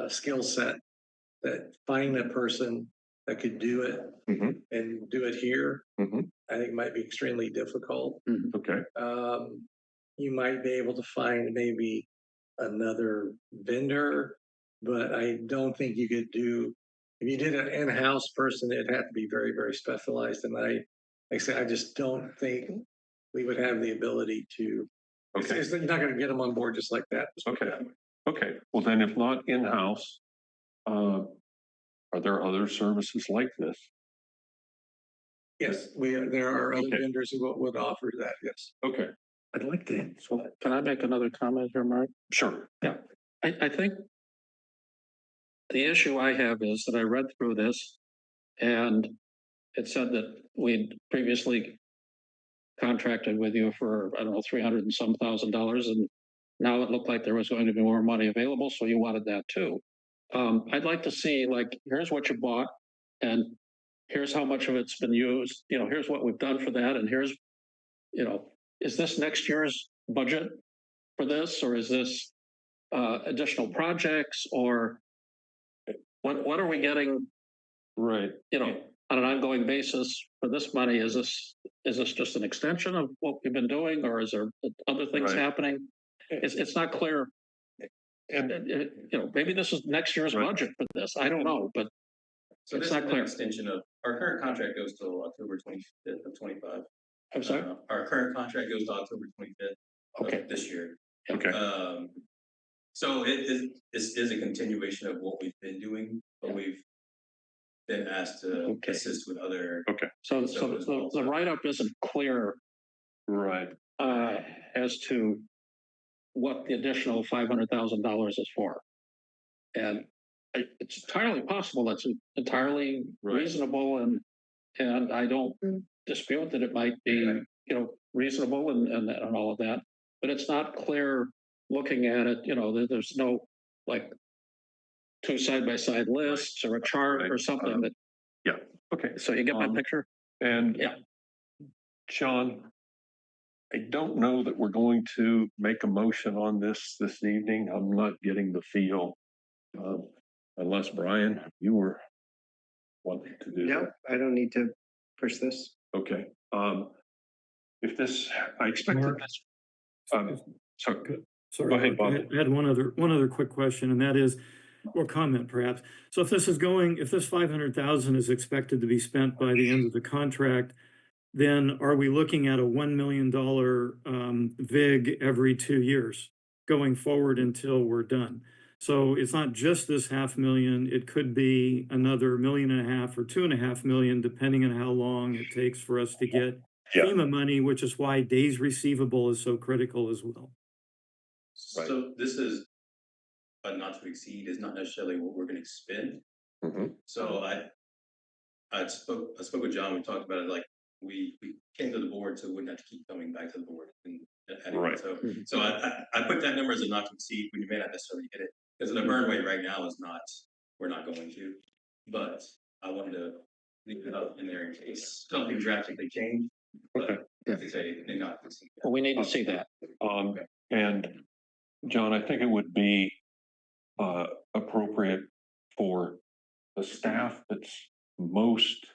skill set that finding that person that could do it Mhm. and do it here, Mhm. I think might be extremely difficult. Okay, You might be able to find maybe another vendor, but I don't think you could do, if you did an in-house person, it'd have to be very, very specialized. And like I say, I just don't think we would have the ability to, okay, you're not gonna get them on board just like that. okay, okay. Well, then if not in-house, are there other services like this? Yes, there are other Okay. vendors who would offer that, yes. Okay, I'd like to. So can I make another comment here, Mark? Sure. Yeah. I think the issue I have is that I read through this and it said that we'd previously contracted with you for, I don't know, 300 and some $1,000. And now it looked like there was going to be more money available. So you wanted that too. I'd like to see, like, here's what you bought and here's how much of it's been used. You know, here's what we've done for that. And here's, you know, is this next year's budget for this, or is this additional projects, or what are we getting, Right. you know, on an ongoing basis for this money? Is this just an extension of what we've been doing, or is there other things Right. happening? It's not clear. And You know, maybe this is next year's Right. budget for this. I don't know, but So it's this not is an clear. extension of, our current contract goes till October 25th of 25. I'm sorry. Our current contract goes to October 25th Okay. of this year. Okay. So this is a continuation of what we've been doing, but we've been asked to Okay. assist with other. Okay. So So the write-up isn't clear Right. as to what the additional $500,000 is for. And it's entirely possible that's entirely Right. reasonable, and I don't dispute that it might be, you know, reasonable and all of that, but it's not clear looking at it. You know, there's no like two side-by-side lists or a chart or something that. Yeah. Okay. So you get my picture? And Yeah. Sean, I don't know that we're going to make a motion on this evening. I'm not getting the feel. Unless Brian, you were wanting to do No, that. I don't need to push this. Okay. If this, I expected Mark? this. So Sorry, Go ahead, Mark, Bob. I had one other quick question, and that is, or comment perhaps. So if this 500,000 is expected to be spent by the end of the contract, then are we looking at a $1 million VIG every 2 years going forward until we're done? So it's not just this 500,000, it could be another $1.5 million or $2.5 million, depending on how long it takes for us to get Yeah. FEMA money, which is why days receivable is so critical as well. Right. So this is a not to exceed, is not necessarily what we're going to spend. Mhm. So I spoke with John. We talked about it. Like we came to the board, so we wouldn't have to keep coming back to the board. And anyway, Right. So I put that number as a not to exceed when you may not necessarily hit it, because the burn rate right now is not. We're not going to, but I wanted to leave it up in there in case something drastically changed. Okay. It's a not to exceed. Well, we need to see that. And John, I think it would be appropriate for the staff that's most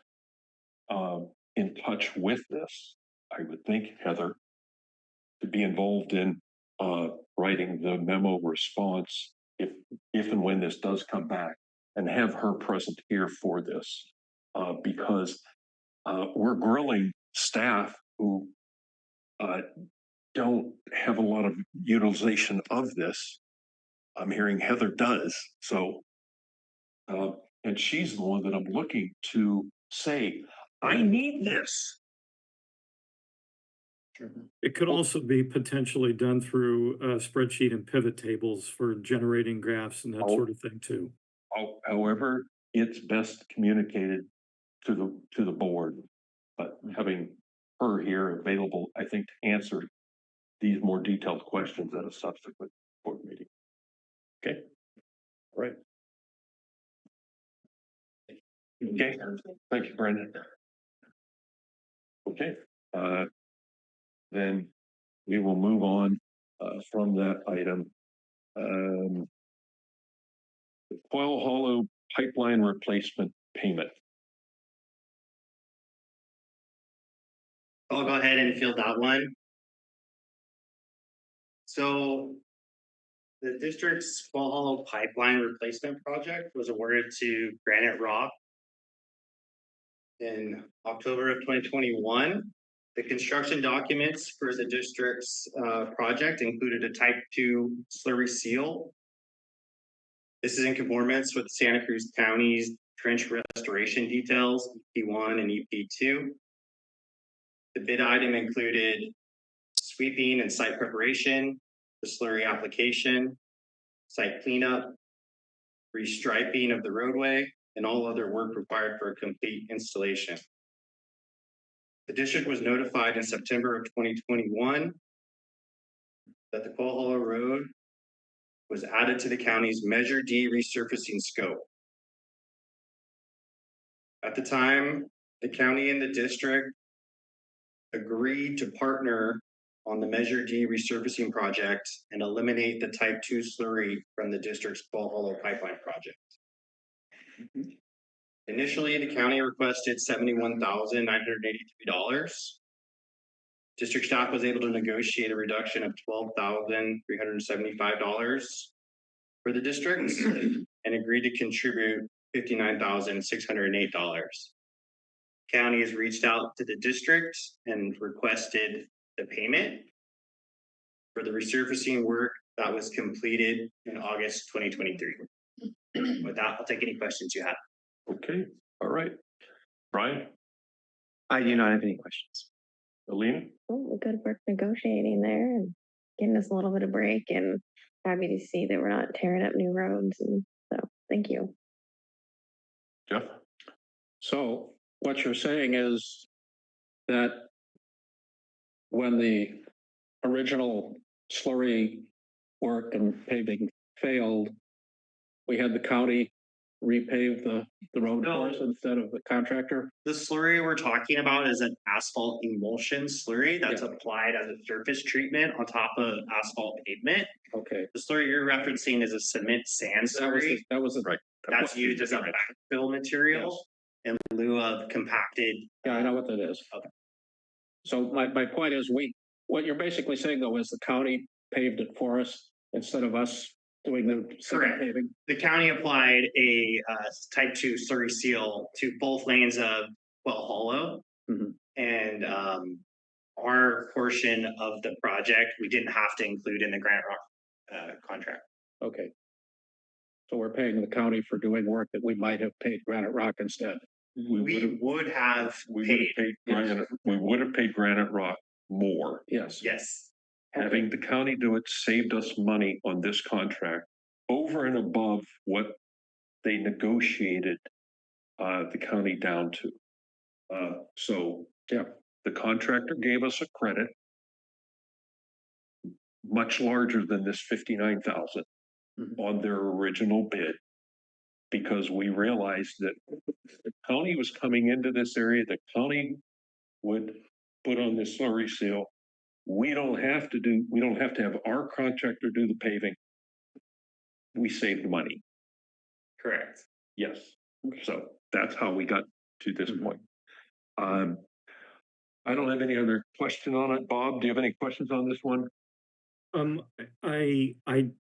in touch with this, I would think, Heather, to be involved in writing the memo response if and when this does come back, and have her present here for this, because we're grilling staff who don't have a lot of utilization of this. I'm hearing Heather does. So And she's the one that I'm looking to say, I need this. It could also be potentially done through a spreadsheet and pivot tables for generating graphs and that Oh. sort of thing too. However, it's best communicated to the board. But having her here available, I think, to answer these more detailed questions at a subsequent board meeting. Okay, all right. Okay, thank you, Brendan. Okay, then we will move on from that item. The Coil Hollow pipeline replacement payment. I'll go ahead and field that one. So the district's Fall Hollow pipeline replacement project was awarded to Granite Rock in October of 2021. The construction documents for the district's project included a type 2 slurry seal. This is in conformance with Santa Cruz County's trench restoration details, EP1 and EP2. The bid item included sweeping and site preparation, the slurry application, site cleanup, restriping of the roadway, and all other work required for a complete installation. The district was notified in September of 2021 that the Coal Hollow Road was added to the county's Measure D resurfacing scope. At the time, the county and the district agreed to partner on the Measure D resurfacing project and eliminate the type 2 slurry from the district's Coal Hollow pipeline project. Initially, the county requested $71,983. District staff was able to negotiate a reduction of $12,375 for the district and agreed to contribute $59,608. County has reached out to the district and requested the payment for the resurfacing work that was completed in August 2023. With that, I'll take any questions you have. Okay, all right. Brian? I do not have any questions. Alina? Oh, good work negotiating there and getting us a little bit of break, and happy to see that we're not tearing up new roads. And so thank you. Jeff? So what you're saying is that when the original slurry work and paving failed, we had the county repave the road for us instead of the contractor? The slurry we're talking about is an asphalt emulsion slurry that's applied as a surface treatment on top of asphalt pavement. Okay. The slurry you're referencing is a cement sand slurry. That was right. That's used as a backfill material in lieu of compacted. Yeah, I know what that is. Okay. So my point is, what you're basically saying though is the county paved it for us instead of us doing the Correct. paving. The county applied a type 2 slurry seal to both lanes of Well Hollow. And our portion of the project, we didn't have to include in the Granite Rock contract. Okay. So we're paying the county for doing work that we might have paid Granite Rock instead. We would have paid Granite Rock more. Yes. Yes. Having the county do it saved us money on this contract over and above what they negotiated the county down to. So yeah, the contractor gave us a credit much larger than this 59,000 on their original bid, because we realized that the county was coming into this area. The county would put on this slurry seal. We don't have to have our contractor do the paving. We saved money. Correct. Yes. So that's how we got to this point. I don't have any other question on it. Bob, do you have any questions on this one?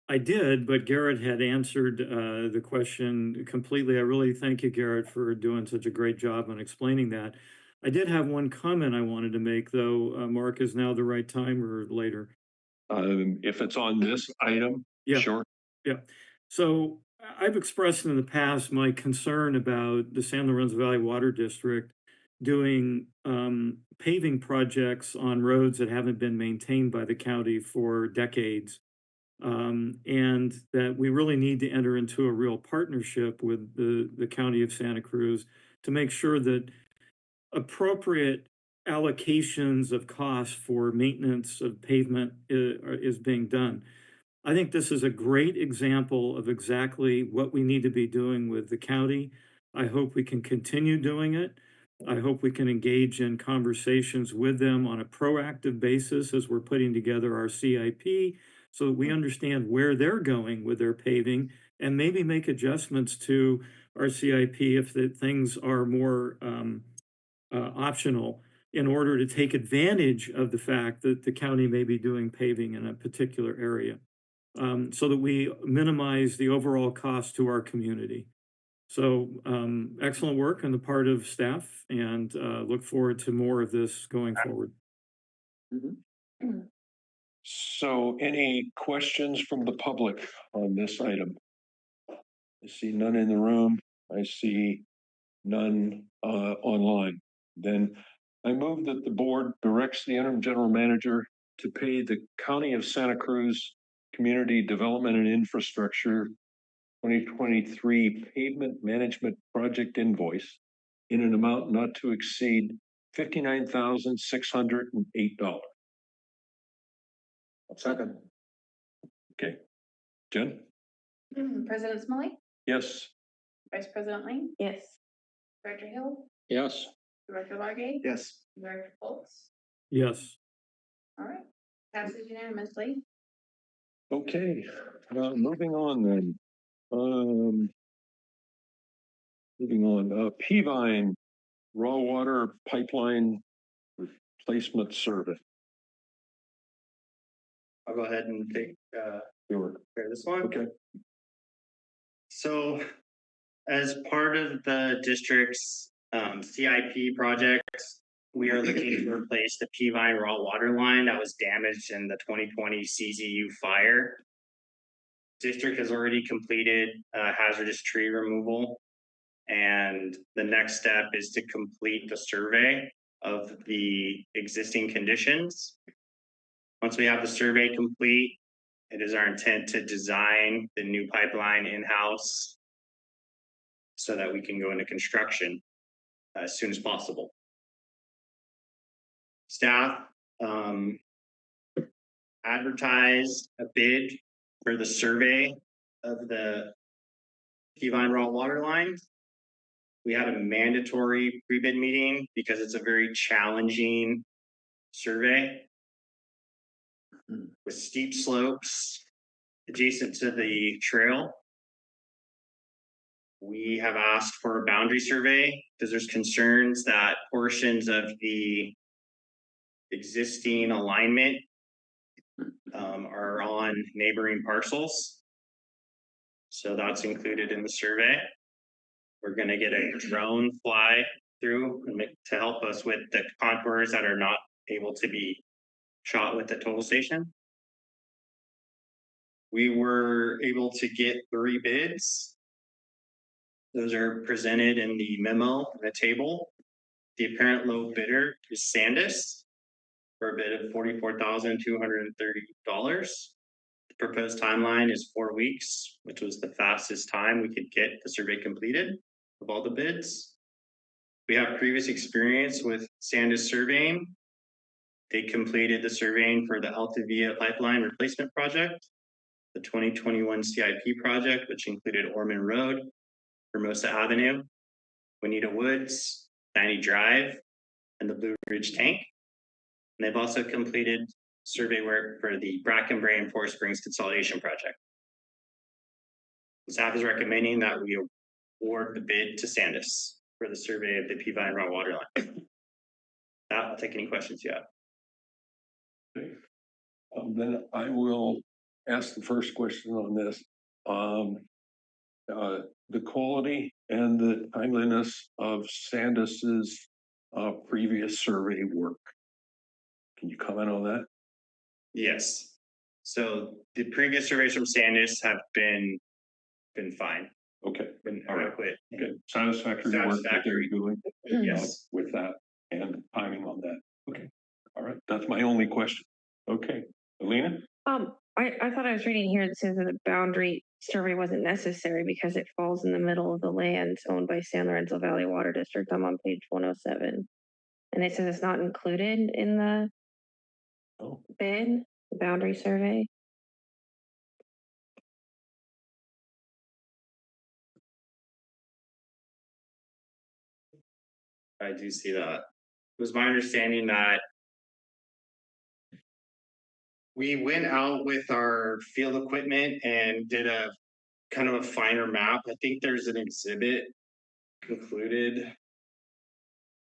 I did, but Garrett had answered the question completely. I really thank you, Garrett, for doing such a great job on explaining that. I did have one comment I wanted to make, though. Mark, is now the right time or later? If it's on this item, yeah. sure. Yeah. So I've expressed in the past my concern about the San Lorenzo Valley Water District doing paving projects on roads that haven't been maintained by the county for decades. And that we really need to enter into a real partnership with the county of Santa Cruz to make sure that appropriate allocations of costs for maintenance of pavement is being done. I think this is a great example of exactly what we need to be doing with the county. I hope we can continue doing it. I hope we can engage in conversations with them on a proactive basis as we're putting together our CIP so that we understand where they're going with their paving and maybe make adjustments to our CIP if the things are more optional in order to take advantage of the fact that the county may be doing paving in a particular area so that we minimize the overall cost to our community. So excellent work on the part of staff and look forward to more of this going forward. So any questions from the public on this item? I see none in the room. I see none online. Then I move that the board directs the interim general manager to pay the County of Santa Cruz Community Development and Infrastructure 2023 pavement management project invoice in an amount not to exceed $59,608. Second. Okay. Jen? President Smolley, Yes. Vice President Lang, Yes. Director Hill, Yes. Director Largay, Yes. Director Foltz. Yes. All right, passes unanimously. Okay, moving on then. Moving on, Peavine raw water pipeline replacement service. I'll go ahead and take Sure. this one. Okay. So as part of the district's CIP projects, we are looking to replace the Peavine raw water line that was damaged in the 2020 CZU fire. District has already completed hazardous tree removal. And the next step is to complete the survey of the existing conditions. Once we have the survey complete, it is our intent to design the new pipeline in-house so that we can go into construction as soon as possible. Staff advertised a bid for the survey of the Peavine raw water line. We had a mandatory pre-bid meeting because it's a very challenging survey with steep slopes adjacent to the trail. We have asked for a boundary survey because there's concerns that portions of the existing alignment are on neighboring parcels. So that's included in the survey. We're going to get a drone fly through to help us with the contours that are not able to be shot with the total station. We were able to get 3 bids. Those are presented in the memo, the table. The apparent low bidder is Sandus for a bid of $44,230. The proposed timeline is 4 weeks, which was the fastest time we could get the survey completed of all the bids. We have previous experience with Sandus surveying. They completed the surveying for the Altavia pipeline replacement project, the 2021 CIP project, which included Ormond Road, Hermosa Avenue, Juanita Woods, Fanny Drive, and the Blue Ridge Tank. And they've also completed survey work for the Brackenbury and Forest Springs consolidation project. Staff is recommending that we award the bid to Sandus for the survey of the Peavine raw water line. I'll take any questions you have. Then I will ask the first question on this. The quality and the timeliness of Sandus's previous survey work. Can you comment on that? Yes. So the previous surveys from Sandus have been been fine, Okay, been all right, adequate. good. Satisfactory work that they're Satisfactory. doing Yes. with that and timing on that. Okay, all right, that's my only question. Okay, Alina? I thought I was reading here that says that the boundary survey wasn't necessary because it falls in the middle of the lands owned by San Lorenzo Valley Water District. I'm on page 107. And it says it's not included in the bid, the boundary survey. I do see that. It was my understanding that we went out with our field equipment and did a kind of a finer map. I think there's an exhibit included,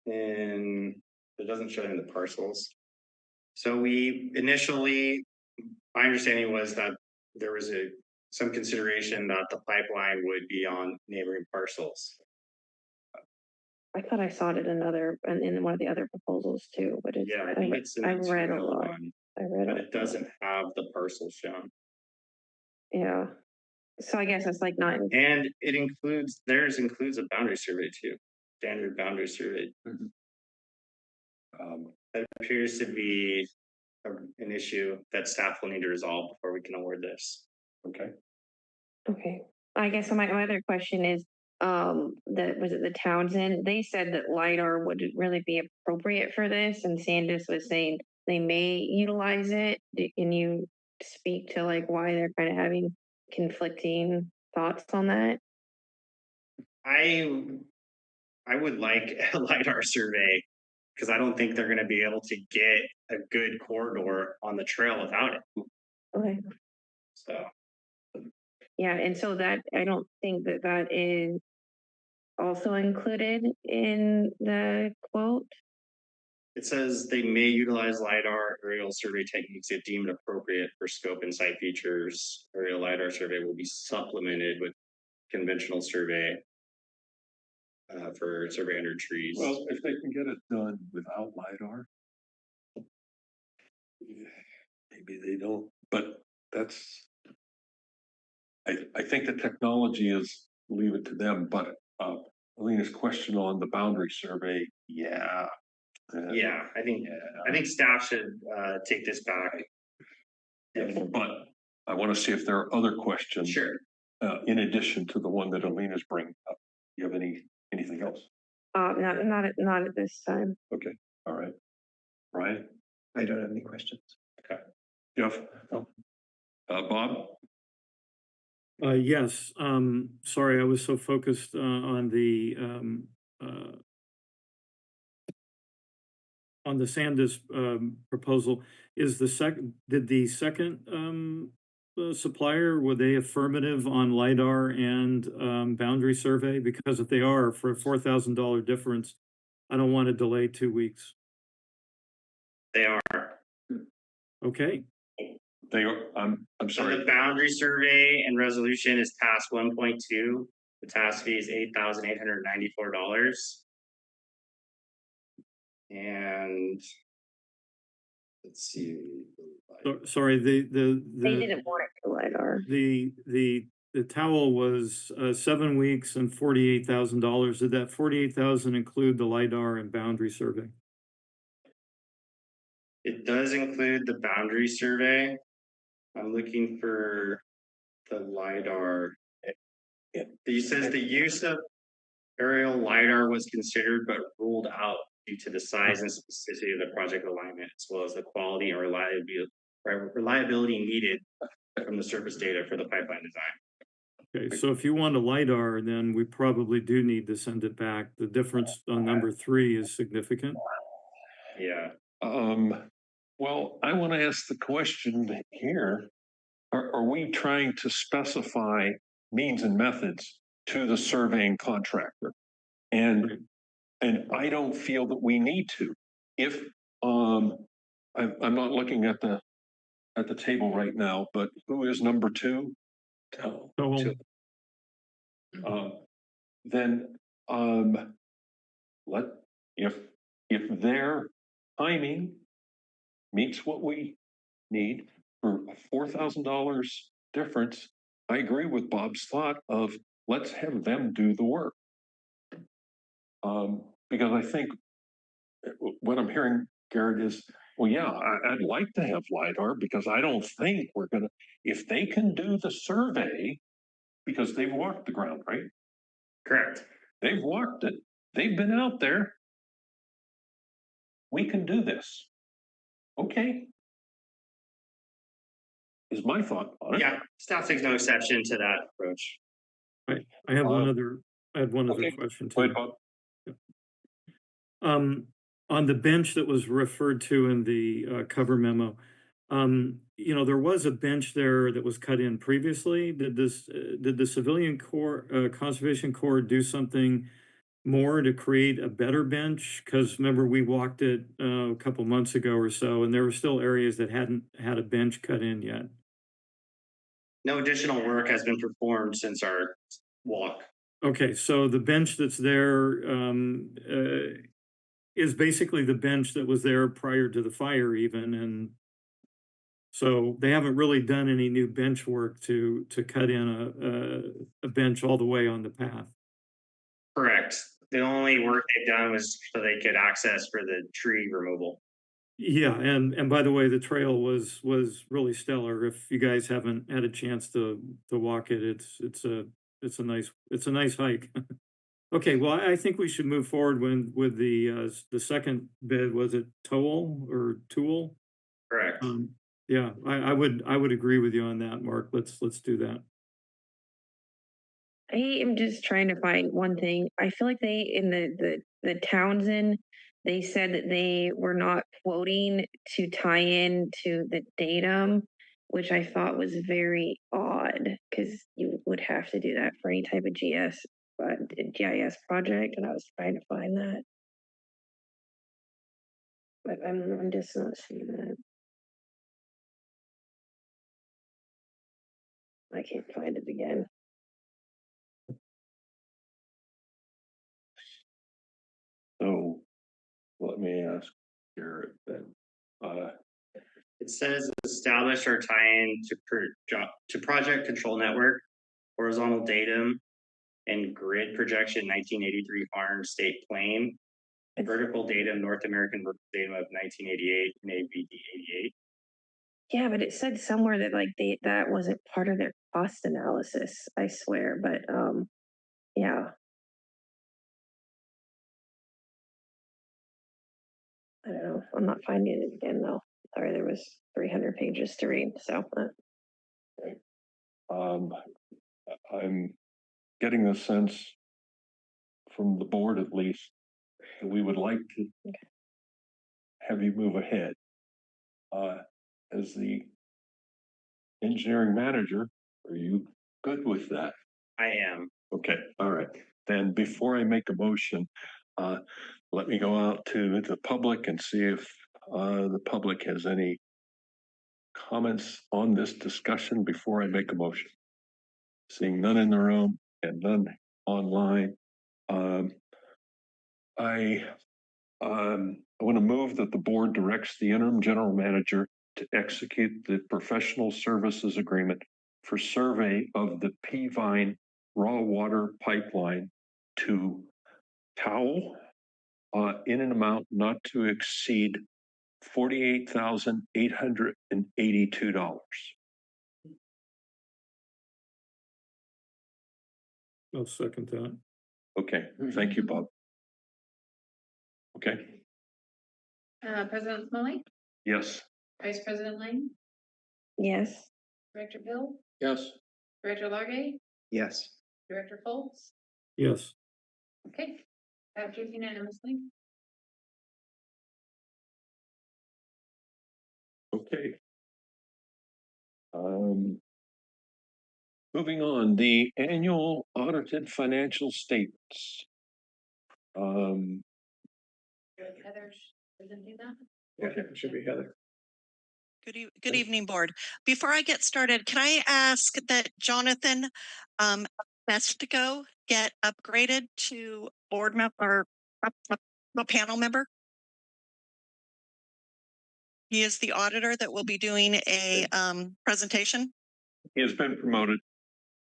and it doesn't show any of the parcels. So we initially, my understanding was that there was some consideration that the pipeline would be on neighboring parcels. I thought I saw it in one of the other proposals too, but it's, Yeah, I think it's in I the read a 2L lot. one, I read but a it doesn't have the parcels shown. Yeah. So I guess it's like not. And it includes a boundary survey too, standard boundary survey. That appears to be an issue that staff will need to resolve before we can award this. Okay. Okay. I guess my other question is, was it the Townsend? They said that LiDAR would really be appropriate for this, and Sandus was saying they may utilize it. Can you speak to like why they're kind of having conflicting thoughts on that? I would like a LiDAR survey because I don't think they're going to be able to get a good corridor on the trail without it. Okay. So. Yeah, and so that I don't think that is also included in the quote. It says they may utilize LiDAR aerial survey techniques if deemed appropriate for scope and site features. Aerial LiDAR survey will be supplemented with conventional survey for survey under trees. Well, if they can get it done without LiDAR, maybe they don't, but that's, I think the technology is, leave it to them, but Alina's question on the boundary survey, yeah. Yeah, I think staff should take this back. But I want to see if there are other questions. Sure. In addition to the one that Alina's bringing up. You have anything else? Not at this time. Okay, all right. Brian? I don't have any questions. Okay. Jeff? Bob? Yes, sorry, I was so focused on the Sandus proposal. Did the second supplier, were they affirmative on LiDAR and boundary survey? Because if they are, for a $4,000 difference, I don't want to delay 2 weeks. They are. Okay. They are, I'm So sorry. the boundary survey and resolution is task 1.2. The task fee is $8,894. And let's see. Sorry, They didn't want it to LiDAR. the towel was 7 weeks and $48,000. Did that 48,000 include the LiDAR and boundary survey? It does include the boundary survey. I'm looking for the LiDAR. It says the use of aerial LiDAR was considered but ruled out due to the size and specificity of the project alignment, as well as the quality and reliability needed from the surface data for the pipeline design. Okay, so if you want a LiDAR, then we probably do need to send it back. The difference on number 3 is significant. Yeah. Well, I want to ask the question here. Are we trying to specify means and methods to the surveying contractor? And I don't feel that we need to. If I'm not looking at the table right now, but who is number 2? Then if their timing meets what we need for a $4,000 difference, I agree with Bob's thought of let's have them do the work. Because I think what I'm hearing, Garrett, is, well, yeah, I'd like to have LiDAR because I don't think we're gonna, if they can do the survey, because they've walked the ground, right? Correct. They've walked it. They've been out there. We can do this. Okay. Is my thought on it. Yeah, staff takes no exception to that approach. I have one other, I have one other Okay. question Go too. ahead, Bob. On the bench that was referred to in the cover memo, you know, there was a bench there that was cut in previously. Did the Civilian Corps, Conservation Corps do something more to create a better bench? Because remember, we walked it a couple months ago or so, and there were still areas that hadn't had a bench cut in yet. No additional work has been performed since our walk. Okay, so the bench that's there is basically the bench that was there prior to the fire even, and so they haven't really done any new bench work to cut in a bench all the way on the path. Correct. The only work they've done was so they could access for the tree removal. Yeah, and by the way, the trail was really stellar. If you guys haven't had a chance to walk it, it's a nice hike. Okay, well, I think we should move forward with the second bid. Was it Tool or Tool? Correct. Yeah, I would agree with you on that, Mark. Let's do that. I am just trying to find one thing. I feel like they in the Townsend, they said that they were not quoting to tie in to the datum, which I thought was very odd because you would have to do that for any type of GIS project, and I was trying to find that, but I'm just not seeing that. I can't find it again. So let me ask Garrett then. It says establish or tie in to project control network, horizontal datum, and grid projection 1983 Farm State Plain, vertical datum North American datum of 1988 and ABD 88. Yeah, but it said somewhere that like that wasn't part of their cost analysis, I swear. But yeah. I don't know. I'm not finding it again though. Sorry, there was 300 pages to read. So I'm getting the sense from the board at least that we would like to have you move ahead. As the engineering manager, are you good with that? I am. Okay, all right. Then before I make a motion, let me go out to the public and see if the public has any comments on this discussion before I make a motion. Seeing none in the room and none online, I want to move that the board directs the interim general manager to execute the professional services agreement for survey of the Peavine raw water pipeline to Towel in an amount not to exceed $48,882. I'll second that. Okay, thank you, Bob. Okay, President Smolley, yes. Vice President Lang, yes. Director Bill, Yes. Director Largay, Yes. Director Foltz. Yes. Okay, passes unanimously. Okay. Moving on, the annual audited financial statements. Heather, doesn't do that. Okay, it should be Heather. Good evening, board. Before I get started, can I ask that Jonathan Mestigo get upgraded to board member or a panel member? He is the auditor that will be doing a presentation. He has been promoted.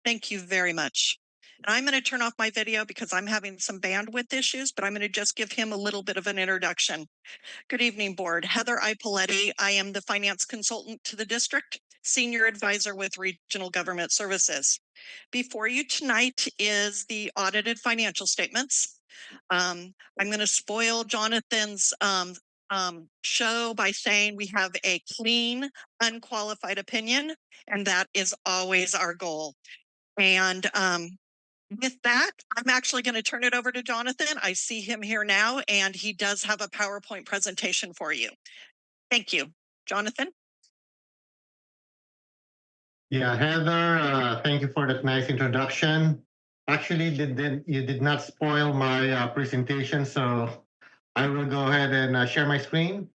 Thank you very much. And I'm going to turn off my video because I'm having some bandwidth issues, but I'm going to just give him a little bit of an introduction. Good evening, board. Heather Ipoletti. I am the finance consultant to the district, senior advisor with Regional Government Services. Before you tonight is the audited financial statements. I'm going to spoil Jonathan's show by saying we have a clean, unqualified opinion, and that is always our goal. And with that, I'm actually going to turn it over to Jonathan. I see him here now, and he does have a PowerPoint presentation for you. Thank you. Jonathan? Yeah, Heather, thank you for that nice introduction. Actually, you did not spoil my presentation, so I will go ahead and share my screen.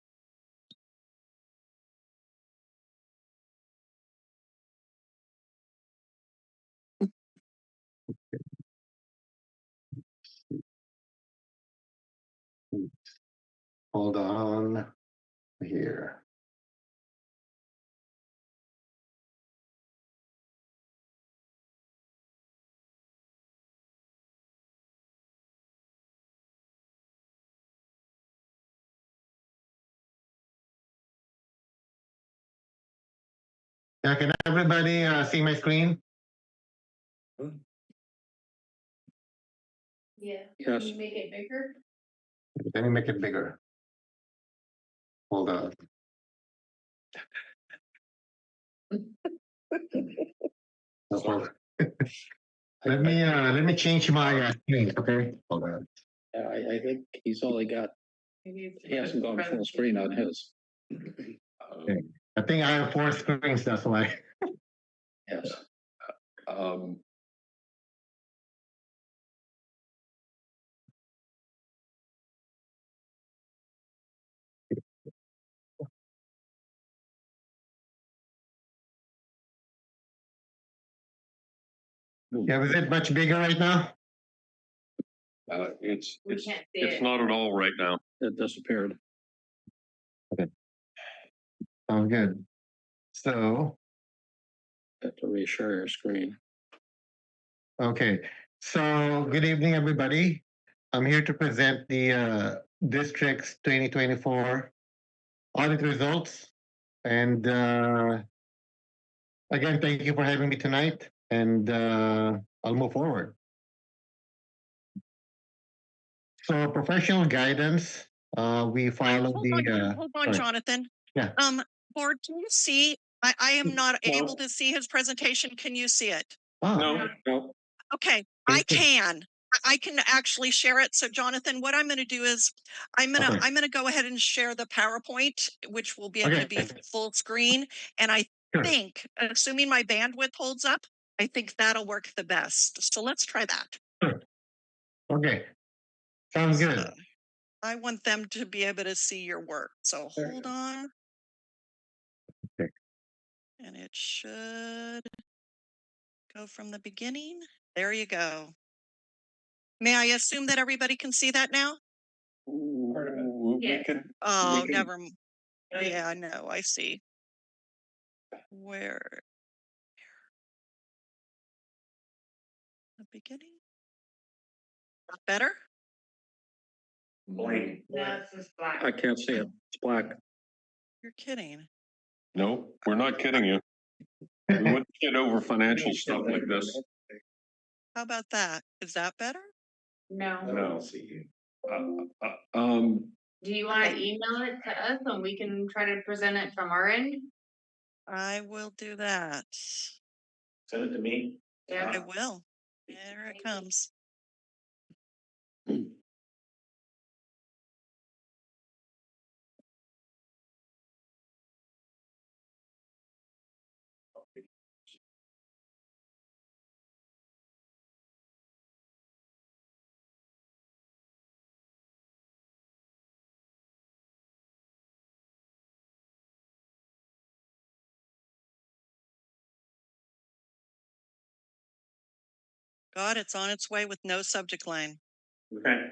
Hold on here. Yeah, can everybody see my screen? Yeah. Yes. Can you make it bigger? Let me make it bigger. Hold on. Let me change my screen, okay? Hold on. I think he's only got, he hasn't gone full screen on his. Okay. I think I have 4 screens, that's why. Yes. Yeah, is it much bigger right now? It's We can't see it's it. not at all right now. It disappeared. Sounds good. So, Have to reshare your screen. okay. So, good evening, everybody. I'm here to present the district's 2024 audit results. And again, thank you for having me tonight. And I'll move forward. So, professional guidance, we follow Hold on, Jonathan. Yeah. Board, can you see? I am not able to see his presentation. Can you see it? No. Okay, I can. I can actually share it. So Jonathan, what I'm going to do is I'm going to go ahead and share the PowerPoint, which will be able to be full screen. And I think, assuming my bandwidth holds up, I think that'll work the best. So let's try that. Okay. Sounds good. I want them to be able to see your work. So hold on. Okay. And it should go from the beginning. There you go. May I assume that everybody can see that now? We can. Oh, never. Yeah, no, I see. Where? The beginning? Better? Blank. I can't see it. It's black. You're kidding. No, we're not kidding you. We wouldn't get over financial stuff like this. How about that? Is that better? No. No. Do you want to email it to us and we can try to present it from our end? I will do that. Send it to me. Yeah. I will. There it comes. God, it's on its way with no subject line. Okay.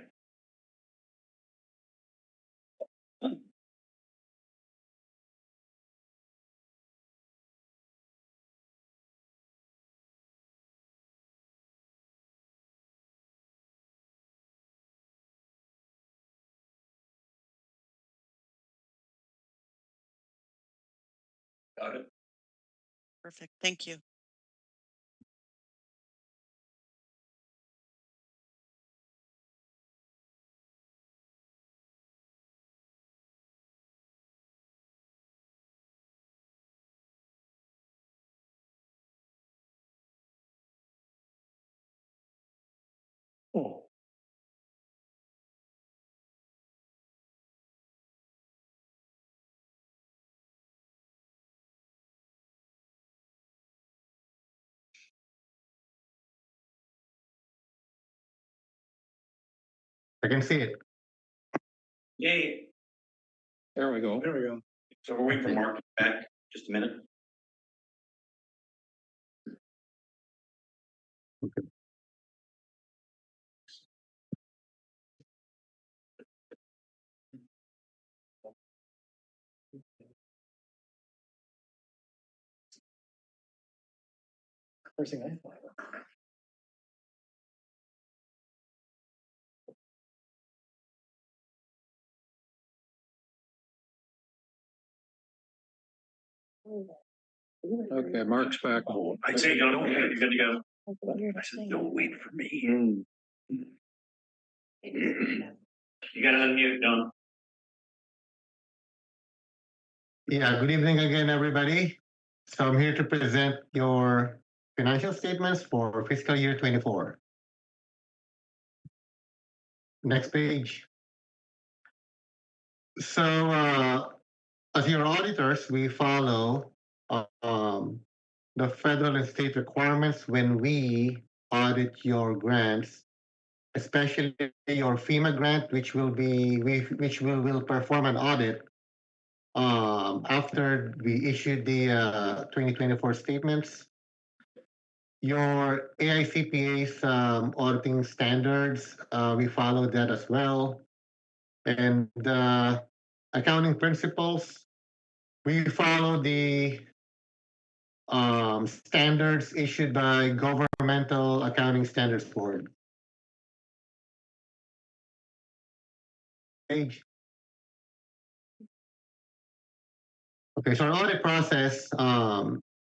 Perfect. Thank you. Oh, I can see it. Yay. There we go. There we go. So we're waiting for Mark to be back, just a minute. First thing I thought. Okay, Mark's back. I say, don't, you're good to go. I said, don't wait for me. You gotta unmute, Don. Yeah, good evening again, everybody. So I'm here to present your financial statements for fiscal year 24. Next page. So as your auditors, we follow the federal and state requirements when we audit your grants, especially your FEMA grant, which will will perform an audit after we issue the 2024 statements. Your AICPA's auditing standards, we follow that as well. And accounting principles, we follow the standards issued by Governmental Accounting Standards Board. Page. Okay, so our audit process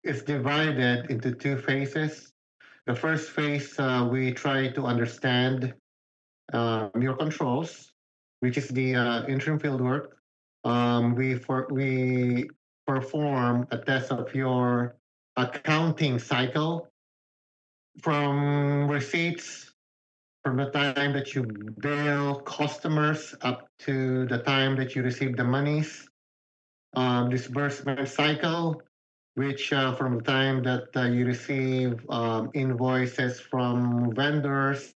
is divided into two phases. The first phase, we try to understand your controls, which is the interim field work. We perform a test of your accounting cycle from receipts, from the time that you bill customers up to the time that you receive the monies. Disbursement cycle, which from the time that you receive invoices from vendors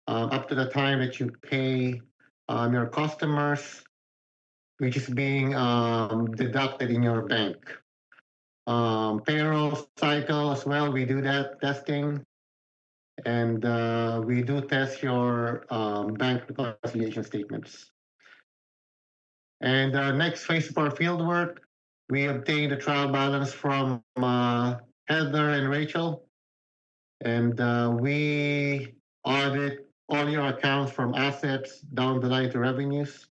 up to the time that you pay your customers, which is being deducted in your bank. Payroll cycle as well, we do that testing. And we do test your bank reconciliation statements. And next phase of our field work, we obtain the trial balance from Heather and Rachel. And we audit all your accounts from assets down the line to revenues.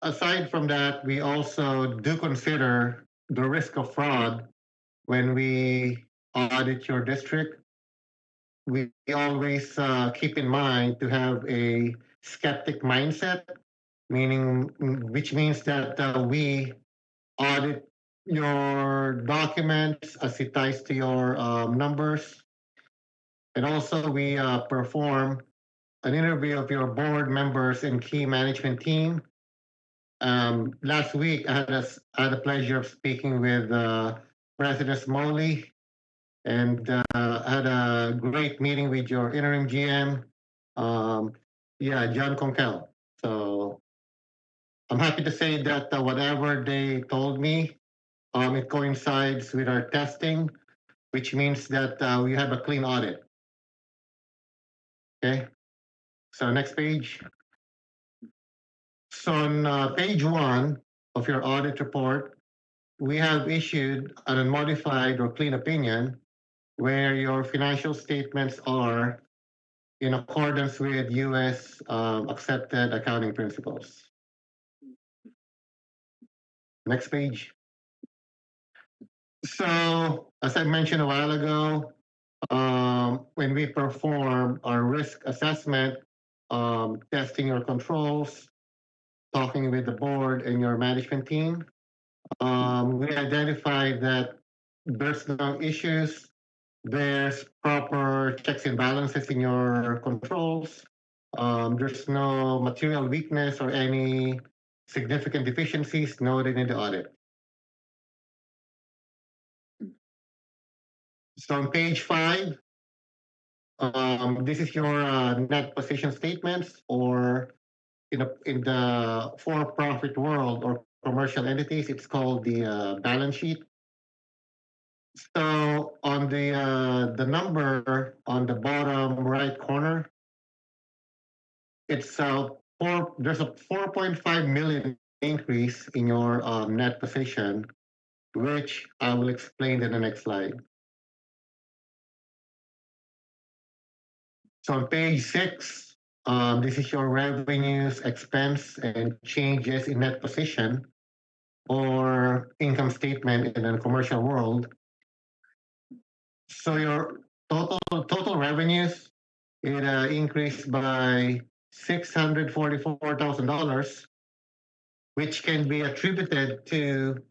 Aside from that, we also do consider the risk of fraud when we audit your district. We always keep in mind to have a skeptic mindset, which means that we audit your documents as it ties to your numbers. And also we perform an interview of your board members and key management team. Last week, I had the pleasure of speaking with President Smalley, and I had a great meeting with your interim GM, John Conkel. So I'm happy to say that whatever they told me, it coincides with our testing, which means that we have a clean audit. Okay, so next page. So on page 1 of your audit report, we have issued an unmodified or clean opinion where your financial statements are in accordance with US accepted accounting principles. Next page. So, as I mentioned a while ago, when we perform our risk assessment, testing your controls, talking with the board and your management team, we identified that there's no issues, there's proper checks and balances in your controls, there's no material weakness or any significant deficiencies noted in the audit. So on page 5, this is your net position statements, or in the for-profit world or commercial entities, it's called the balance sheet. So on the number on the bottom right corner, it's there's a 4.5 million increase in your net position, which I will explain in the next slide. So on page 6, this is your revenues, expense, and changes in net position or income statement in the commercial world. So your total revenues, it increased by $644,000, which can be attributed to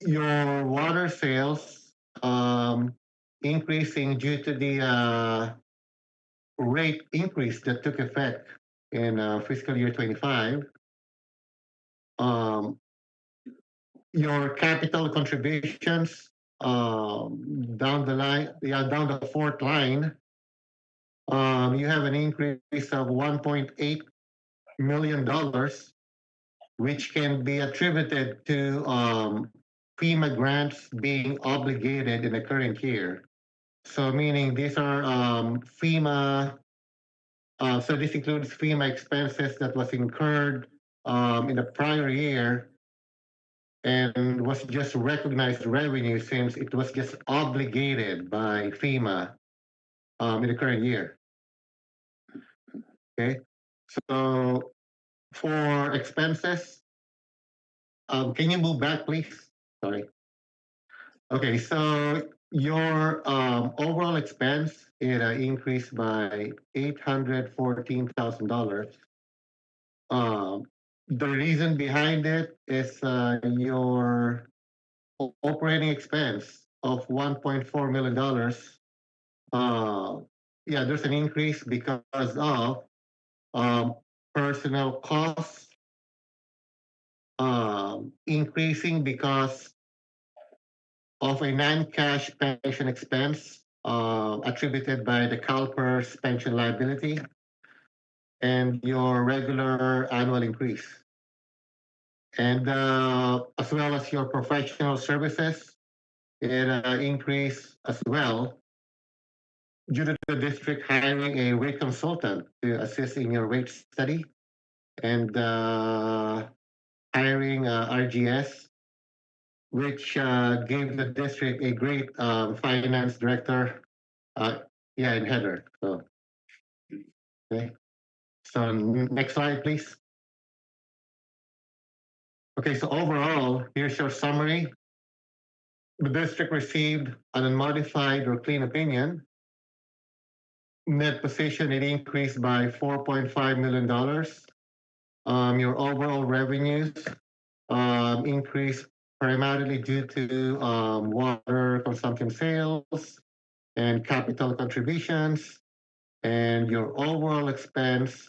your water sales increasing due to the rate increase that took effect in fiscal year 25. Your capital contributions down the fourth line, you have an increase of $1.8 million, which can be attributed to FEMA grants being obligated in the current year. So meaning these are FEMA, so this includes FEMA expenses that was incurred in the prior year and was just recognized revenue since it was just obligated by FEMA in the current year. Okay, so for expenses, can you move back, please? Sorry. Okay, so your overall expense, it increased by $814,000. The reason behind it is your operating expense of $1.4 million. Yeah, there's an increase because of personnel costs increasing because of a non-cash pension expense attributed by the CalPERS pension liability and your regular annual increase. And as well as your professional services, it increased as well due to the district hiring a rate consultant to assist in your rate study and hiring RGS, which gave the district a great finance director, in Heather. So, okay. So next slide, please. Okay, so overall, here's your summary. The district received an unmodified or clean opinion. Net position, it increased by $4.5 million. Your overall revenues increased primarily due to water consumption sales and capital contributions. And your overall expense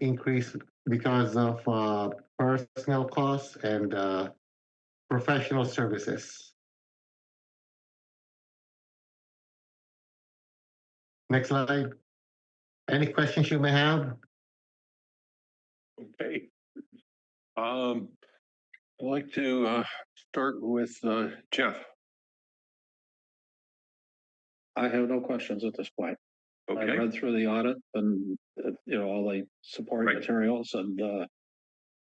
increased because of personnel costs and professional services. Next slide. Any questions you may have? Okay. I'd like to start with Jeff. I have no questions at this point. I Okay. read through the audit and, all the supporting materials, and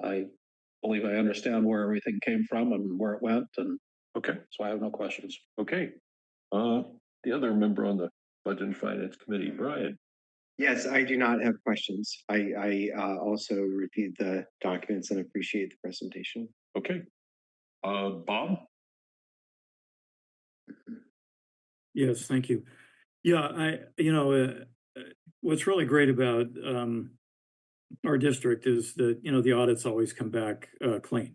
I believe I understand where everything came from and where it went, and Okay. so I have no questions. Okay. The other member on the Budget and Finance Committee, Brian. Yes, I do not have questions. I also reviewed the documents and appreciate the presentation. Okay. Bob? Yes, thank you. Yeah, what's really great about our district is that, the audits always come back clean,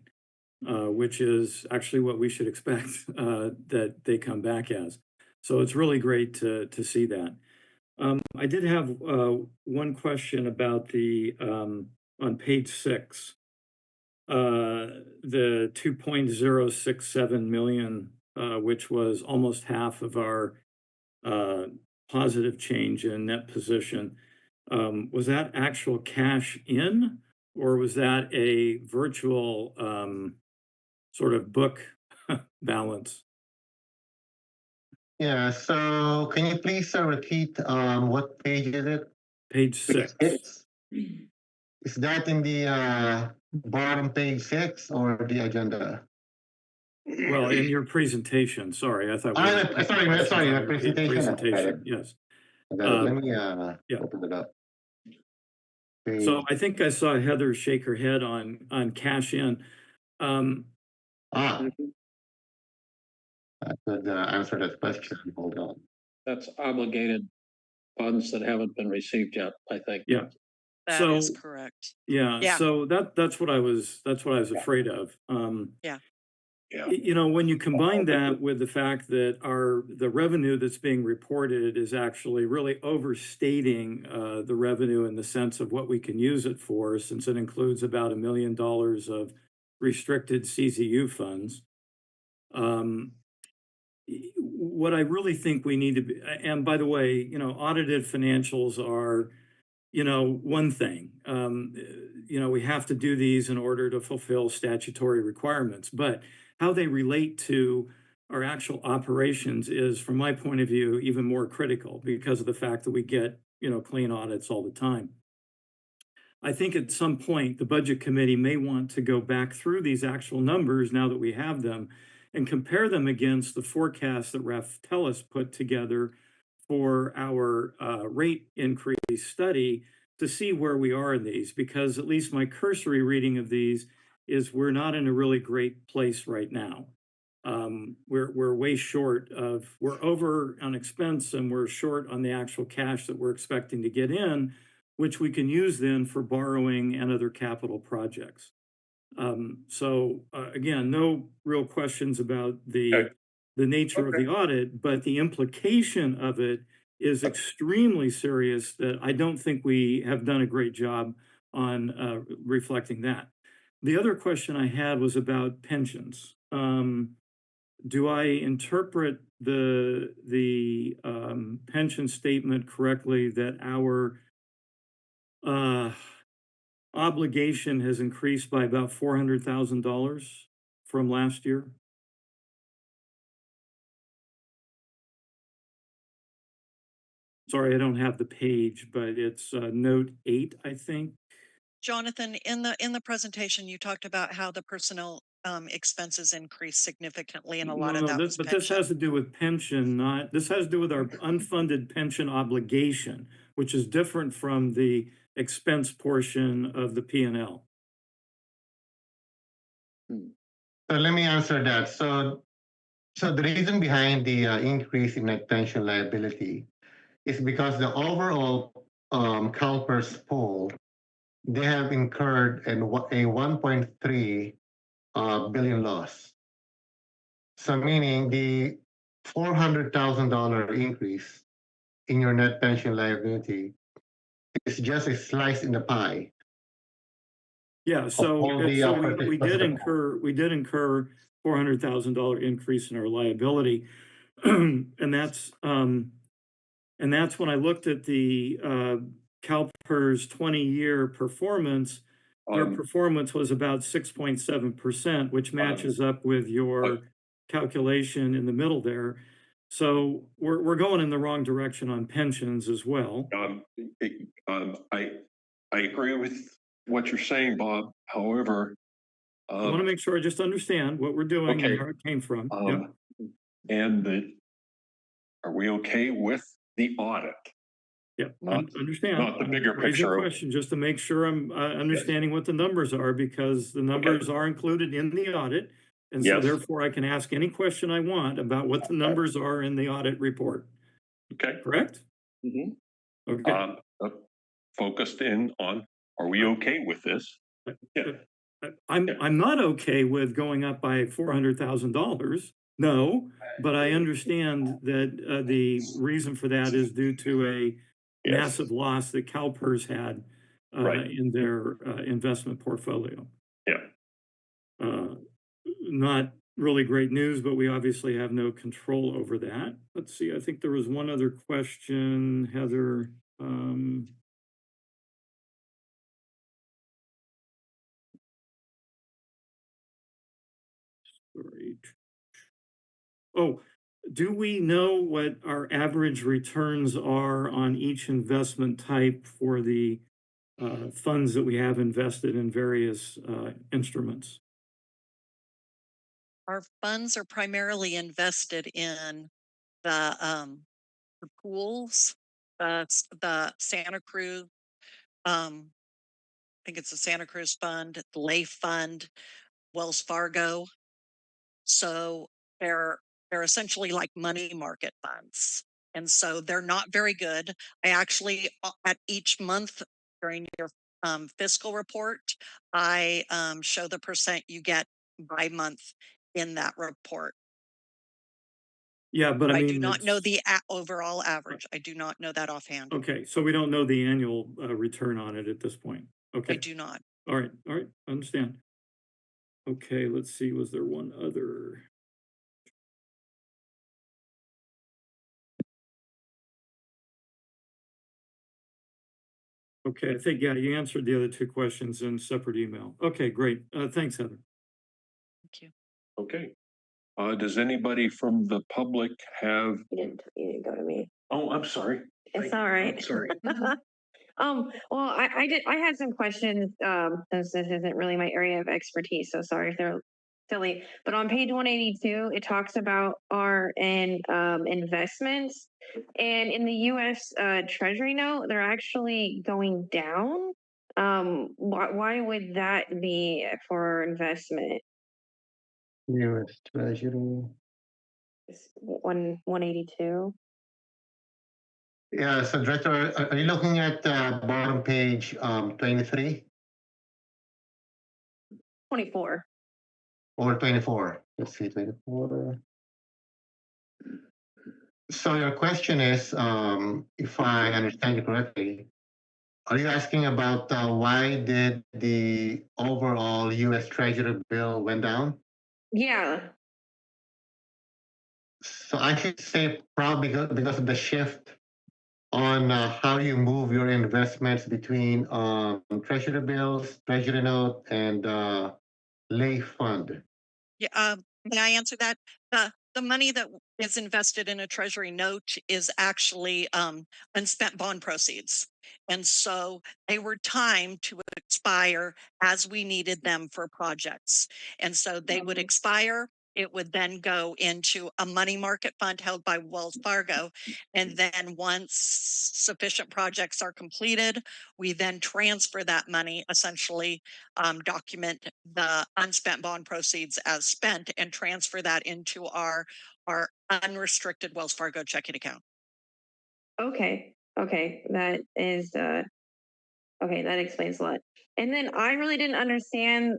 which is actually what we should expect that they come back as. So it's really great to see that. I did have one question about the on page 6, the 2.067 million, which was almost half of our positive change in net position. Was that actual cash in, or was that a virtual sort of book balance? Yeah, so can you please repeat what page is it? Page 6. Is that in the bottom page 6 or the agenda? Well, in your presentation, sorry, I thought. we were taking Sorry, questions sorry, on the your presentation. Presentation, yes. Let me yeah. open it up. So I think I saw Heather shake her head on cash in. I could answer that question. Hold on. That's obligated funds that haven't been received yet, I think. Yeah. That is correct. Yeah, so that's what I was afraid of. Yeah. When you combine that with the fact that the revenue that's being reported is actually really overstating the revenue in the sense of what we can use it for, since it includes about $1 million of restricted CZU funds. What I really think we need to be, and by the way, audited financials are, one thing. We have to do these in order to fulfill statutory requirements, but how they relate to our actual operations is, from my point of view, even more critical because of the fact that we get, clean audits all the time. I think at some point, the budget committee may want to go back through these actual numbers now that we have them and compare them against the forecast that Raftellus put together for our rate increase study to see where we are in these, because at least my cursory reading of these is we're not in a really great place right now. We're way short we're over on expense and we're short on the actual cash that we're expecting to get in, which we can use then for borrowing and other capital projects. Again, no real questions about the nature of the audit, but the implication of it is extremely serious that I don't think we have done a great job on reflecting that. The other question I had was about pensions. Do I interpret the pension statement correctly that our obligation has increased by about $400,000 from last year? Sorry, I don't have the page, but it's note 8, I think. Jonathan, in the presentation, you talked about how the personnel expenses increased significantly, and a lot of that was But pension. this has to do with pension, this has to do with our unfunded pension obligation, which is different from the expense portion of the P&L. So let me answer that. So the reason behind the increase in net pension liability is because the overall CalPERS pool, they have incurred a 1.3 billion loss. So meaning the $400,000 increase in your net pension liability is just a slice in the pie. Yeah, so we did incur $400,000 increase in our liability, and that's when I looked at the CalPERS 20-year performance. Their performance was about 6.7%, which matches up with your calculation in the middle there. So we're going in the wrong direction on pensions as well. I agree with what you're saying, Bob. However, I want to make sure I just understand what we're doing and where it came from. And are we okay with the audit? Yeah, I understand. Not the bigger Raise picture. a question just to make sure I'm understanding what the numbers are, because the numbers are included in the audit. And so Yes. therefore I can ask any question I want about what the numbers are in the audit report, Okay. correct? Mhm. Okay. Focused in on, are we okay with this? Yeah. I'm not okay with going up by $400,000. No, but I understand that the reason for that is due to a Yes. massive loss that CalPERS had Right. in their investment portfolio. Yeah. Not really great news, but we obviously have no control over that. Let's see, I think there was one other question, Heather. Sorry. Oh, do we know what our average returns are on each investment type for the funds that we have invested in various instruments? Our funds are primarily invested in the pools, the Santa Cruz, I think it's the Santa Cruz Fund, the Leaf Fund, Wells Fargo. So they're essentially like money market funds. And so they're not very good. I actually, at each month during your fiscal report, I show the percent you get by month in that report. Yeah, but I I mean, do not know the overall average. I do not know that offhand. okay, so we don't know the annual return on it at this point. I Okay, do not. all right, understand. Okay, let's see, was there one other? Okay, I think, yeah, you answered the other two questions in separate email. Okay, great. Thanks, Heather. Thank you. Okay. Does anybody from the public have? You didn't go to me. Oh, I'm sorry. It's all right. I'm sorry. Well, I had some questions, since this isn't really my area of expertise, so sorry if they're silly. But on page 182, it talks about our investments, and in the US Treasury note, they're actually going down. Why would that be for investment? US Treasury. It's 182. Yeah, so Director, are you looking at bottom page 23 24. or 24? Let's see, 24. So your question is, if I understand you correctly, are you asking about why did the overall U.S. Treasury bill went down? Yeah. So I should say probably because of the shift on how you move your investments between treasury bills, treasury note, and lay fund. Yeah, may I answer that? The money that is invested in a treasury note is actually unspent bond proceeds. And so they were timed to expire as we needed them for projects. And so they would expire. It would then go into a money market fund held by Wells Fargo. And then once sufficient projects are completed, we then transfer that money, essentially document the unspent bond proceeds as spent and transfer that into our unrestricted Wells Fargo checking account. Okay. That is okay, that explains a lot. And then I really didn't understand,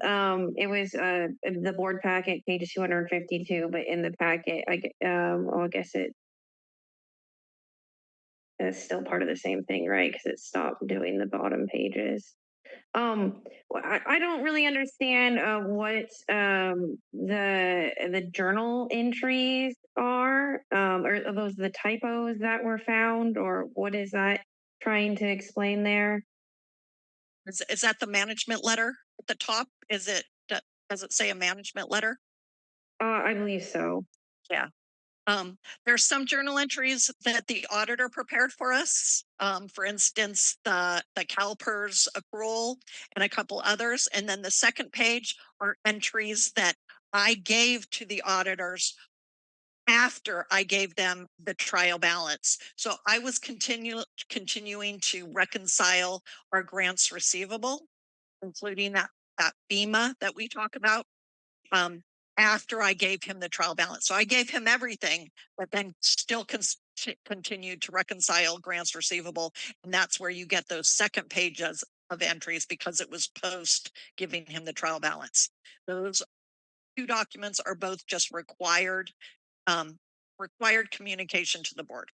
it was the board packet, page 252, but in the packet, I guess it's still part of the same thing, right? Because it stopped doing the bottom pages. I don't really understand what the journal entries are. Are those the typos that were found, or what is that trying to explain there? Is that the management letter at the top? Does it say a management letter? I believe so. Yeah. There's some journal entries that the auditor prepared for us. For instance, the CalPERS accrual and a couple others. And then the second page are entries that I gave to the auditors after I gave them the trial balance. So I was continuing to reconcile our grants receivable, including that FEMA that we talk about, after I gave him the trial balance. So I gave him everything, but then still continued to reconcile grants receivable. And that's where you get those second pages of entries because it was post giving him the trial balance. Those two documents are both just required communication to the board.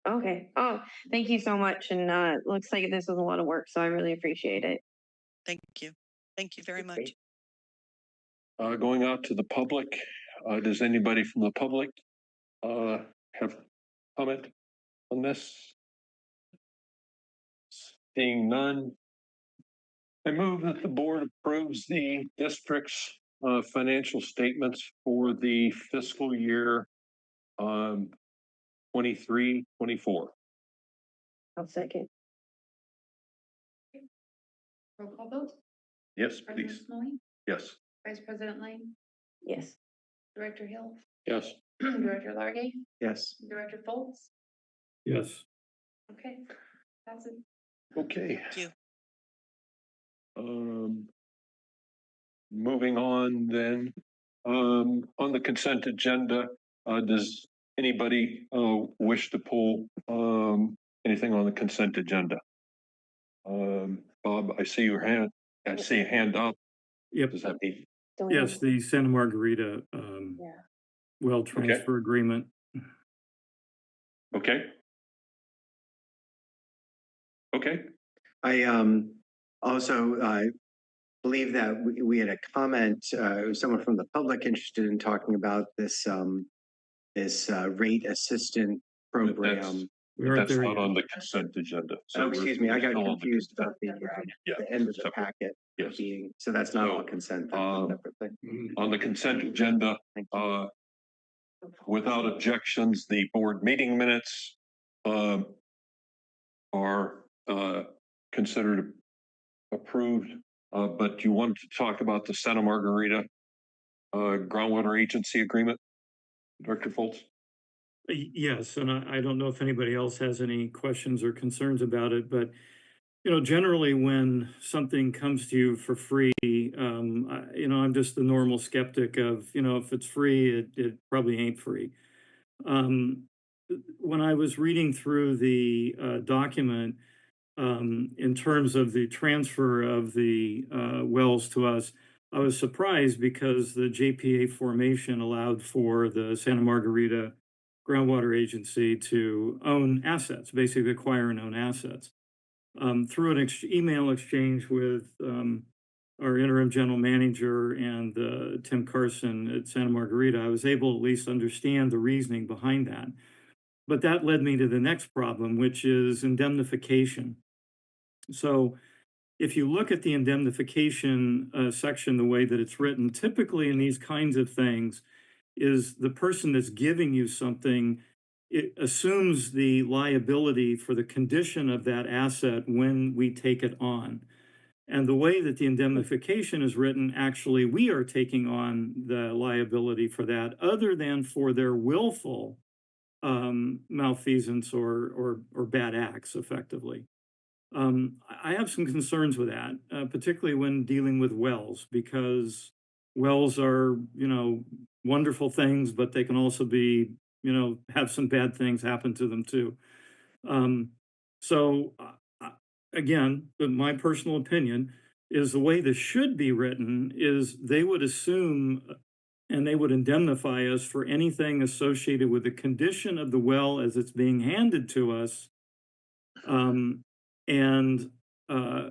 Okay. Oh, thank you so much. And it looks like this was a lot of work, so I really appreciate it. Thank you. Thank you very much. Going out to the public, does anybody from the public have comment on this? Seeing none, I move that the board approves the district's financial statements for the fiscal year 23-24. I'll second. Roll call vote. Yes, President please. Smalling, Yes. Vice President Lane, Yes. Director Hill, Yes. Director Largay, Yes. Director Foltz. Yes. Okay, that's it. Okay. Thank you. Moving on then, on the consent agenda, does anybody wish to pull anything on the consent agenda? Bob, I see your hand. I see a hand up. Yep. Does that mean? Yes, the Santa Margarita well transfer agreement. Okay. Okay. I also believe that we had a comment, someone from the public interested in talking about this rate assistant program. That's not on the consent agenda. So Oh, excuse me, I got we're still on the confused consent. about Yeah, the end of the separate. packet Yes. being, so that's not So, on consent, that's a separate thing. On the consent agenda, without objections, the board meeting minutes are considered approved. But you wanted to talk about the Santa Margarita groundwater agency agreement, Director Foltz? Yes, and I don't know if anybody else has any questions or concerns about it, but generally when something comes to you for free, I'm just the normal skeptic of, if it's free, it probably ain't free. When I was reading through the document, in terms of the transfer of the wells to us, I was surprised because the JPA formation allowed for the Santa Margarita groundwater agency to own assets, basically acquire and own assets. Through an email exchange with our interim general manager and Tim Carson at Santa Margarita, I was able to at least understand the reasoning behind that. But that led me to the next problem, which is indemnification. So if you look at the indemnification section, the way that it's written, typically in these kinds of things, is the person that's giving you something, it assumes the liability for the condition of that asset when we take it on. And the way that the indemnification is written, actually, we are taking on the liability for that, other than for their willful malfeasance or bad acts, effectively. I have some concerns with that, particularly when dealing with wells, because wells are, wonderful things, but they can also be, have some bad things happen to them too. So again, my personal opinion is the way this should be written is they would assume and they would indemnify us for anything associated with the condition of the well as it's being handed to us. And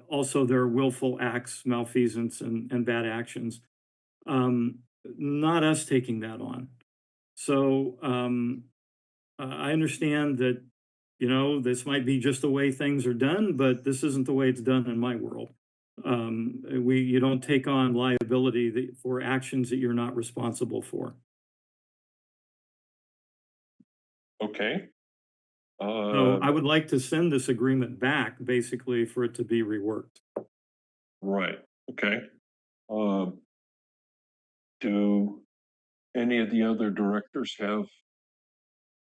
also their willful acts, malfeasance, and bad actions. Not us taking that on. So I understand that, this might be just the way things are done, but this isn't the way it's done in my world. You don't take on liability for actions that you're not responsible for. Okay. So I would like to send this agreement back, basically, for it to be reworked. Right. Okay. Do any of the other directors have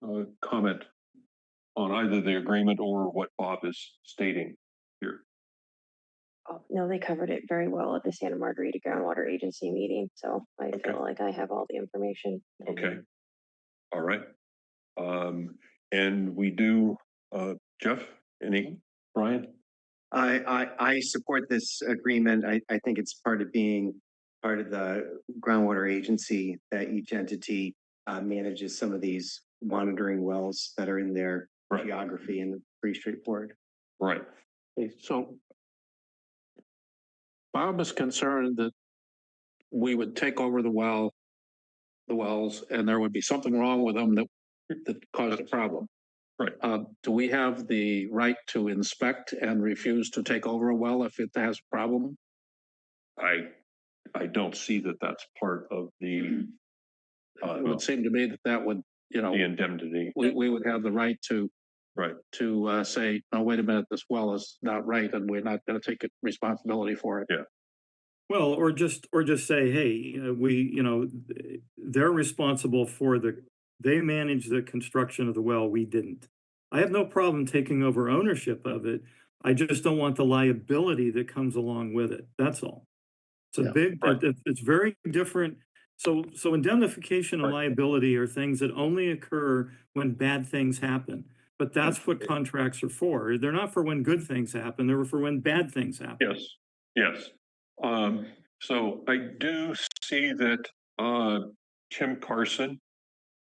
a comment on either the agreement or what Bob is stating here? Oh, no, they covered it very well at the Santa Margarita Groundwater Agency meeting, so I Okay. feel like I have all the information. Okay. All right. And we do, Jeff, any, Brian? I support this agreement. I think it's part of being part of the groundwater agency that each entity manages some of these monitoring wells that are in their Right. geography, and pretty straightforward. Right. Okay, so Bob is concerned that we would take over the wells, and there would be something wrong with them that caused a problem. Right. Do we have the right to inspect and refuse to take over a well if it has a problem? I don't see that that's part of the, It would seem to me that would, the indemnity. we would have the right to Right. say, no, wait a minute, this well is not right, and we're not going to take responsibility for it. Yeah. Well, or just say, hey, they're responsible for they manage the construction of the well, we didn't. I have no problem taking over ownership of it. I just don't want the liability that comes along with it. That's all. It's a big, right. it's very different. So indemnification and liability are things that only occur when bad things happen. But that's what contracts are for. They're not for when good things happen. They're for when bad things happen. Yes. Yes. So I do see that Tim Carson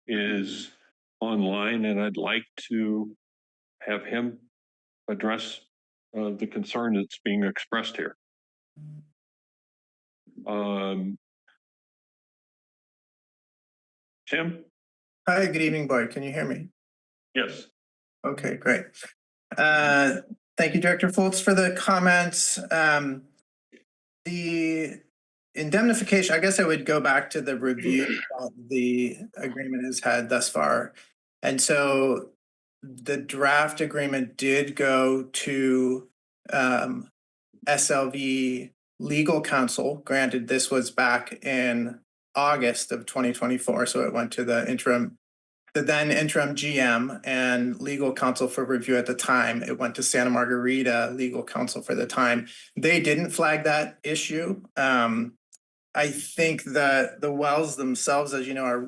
is online, and I'd like to have him address the concern that's being expressed here. Tim? Hi, good evening, Board. Can you hear me? Yes. Okay, great. Thank you, Director Foltz, for the comments. The indemnification, I guess I would go back to the review that the agreement has had thus far. And so the draft agreement did go to SLV legal counsel. Granted, this was back in August of 2024, so it went to the then interim GM and legal counsel for review at the time. It went to Santa Margarita legal counsel for the time. They didn't flag that issue. I think that the wells themselves, as you know, were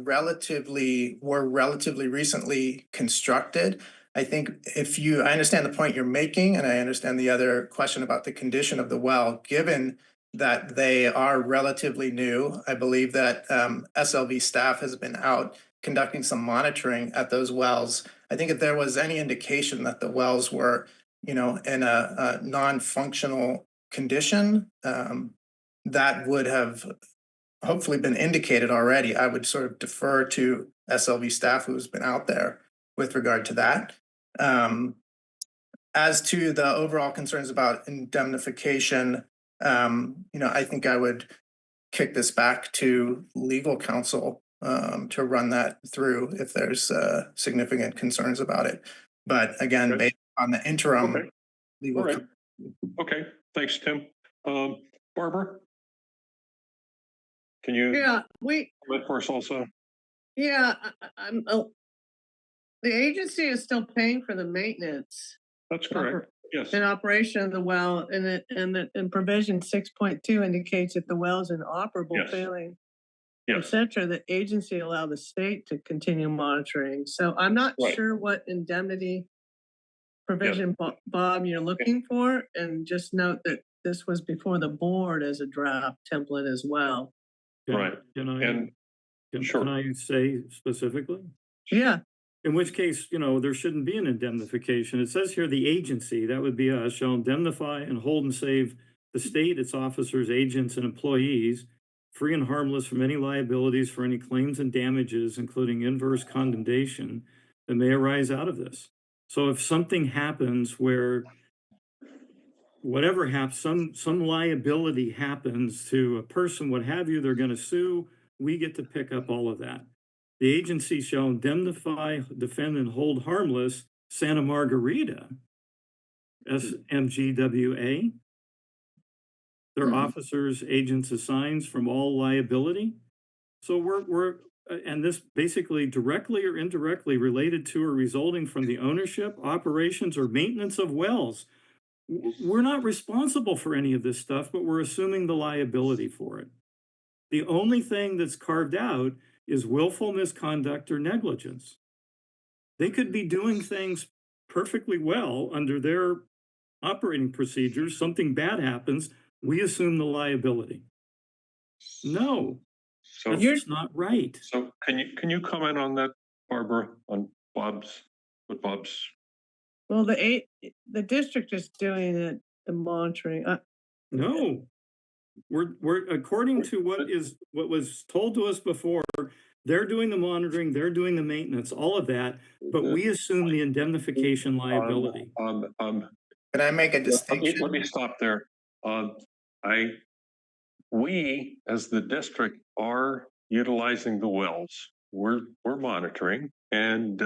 relatively recently constructed. I think I understand the point you're making, and I understand the other question about the condition of the well, given that they are relatively new. I believe that SLV staff has been out conducting some monitoring at those wells. I think if there was any indication that the wells were, in a non-functional condition, that would have hopefully been indicated already. I would sort of defer to SLV staff who's been out there with regard to that. As to the overall concerns about indemnification, I think I would kick this back to legal counsel to run that through if there's significant concerns about it. But again, based on the interim legal. All right. Okay, thanks, Tim. Barbara? Can you? Yeah, for us also? Yeah, I'm. The agency is still paying for the maintenance. That's correct. Yes. In operation of the well, and provision 6.2 indicates that the well is inoperable, failing, etc. The agency allow the state to continue monitoring. So I'm not sure what indemnity provision, Bob, you're looking for, and just note that this was before the board as a draft template as well. Can I say specifically? Yeah. In which case, there shouldn't be an indemnification. It says here the agency, that would be us, shall indemnify and hold and save the state, its officers, agents, and employees free and harmless from any liabilities for any claims and damages, including inverse condemnation, that may arise out of this. So if something happens where whatever happens, some liability happens to a person, what have you, they're going to sue, we get to pick up all of that. The agency shall indemnify, defend, and hold harmless Santa Margarita, SMGWA, their officers, agents, assigns from all liability. So and this basically directly or indirectly related to or resulting from the ownership, operations, or maintenance of wells. We're not responsible for any of this stuff, but we're assuming the liability for it. The only thing that's carved out is willful misconduct or negligence. They could be doing things perfectly well under their operating procedures. Something bad happens, we assume the liability. No, So that's just not right. So can you comment on that, Barbara, on what Bob's? Well, the district is doing the monitoring. No, we're according to what was told to us before, they're doing the monitoring, they're doing the maintenance, all of that, but we assume the indemnification liability. Can I make a distinction? Let me stop there. We as the district are utilizing the wells. We're monitoring, and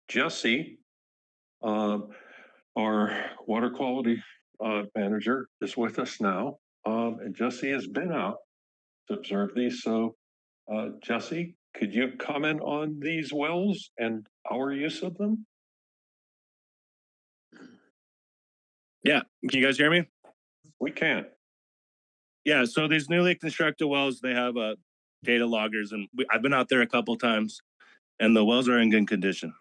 Jesse, our water quality manager, is with us now. And Jesse has been out to observe these. So, Jesse, could you comment on these wells and our use of them? Yeah, can you guys hear me? We can. Yeah, so these newly constructed wells, they have data loggers, and I've been out there a couple times, and the wells are in good condition.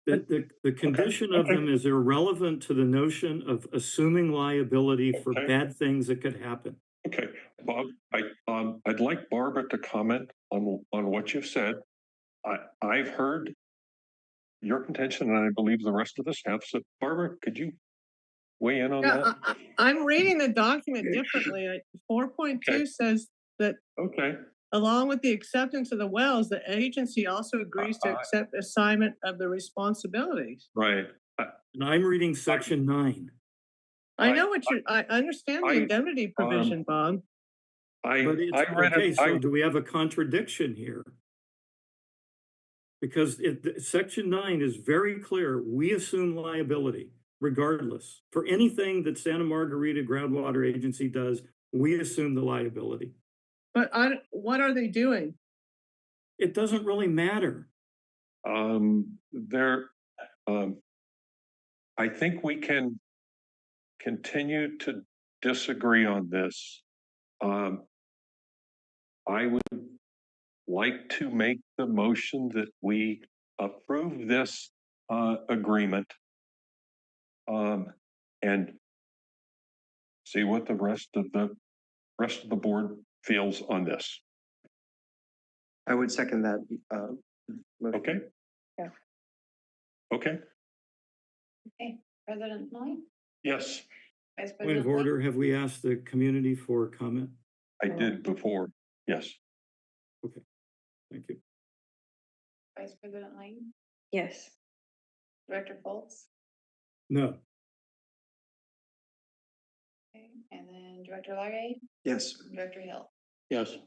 The condition of them is irrelevant to the notion of assuming liability for bad things that could happen. Okay, Bob, I'd like Barbara to comment on what you've said. I've heard your contention, and I believe the rest of us have. So, Barbara, could you weigh in on that? I'm reading the document differently. 4.2 says that along with the acceptance of the wells, the agency also agrees to accept assignment of the responsibilities. Right. And I'm reading section 9. I know what I understand the indemnity provision, Bob. So do we have a contradiction here? Because section 9 is very clear. We assume liability regardless. For anything that Santa Margarita Groundwater Agency does, we assume the liability. But what are they doing? It doesn't really matter. I think we can continue to disagree on this. I would like to make the motion that we approve this agreement and see what the rest of the board feels on this. I would second that. Okay. Yeah. Okay. Okay, President Lloyd? Yes. Vice Point of President order, have we asked the community for comment? I did before, yes. Okay, thank you. Vice President Lane? Yes. Director Foltz? No. Okay, and then Director Largay? Yes. Director Hill? Yes.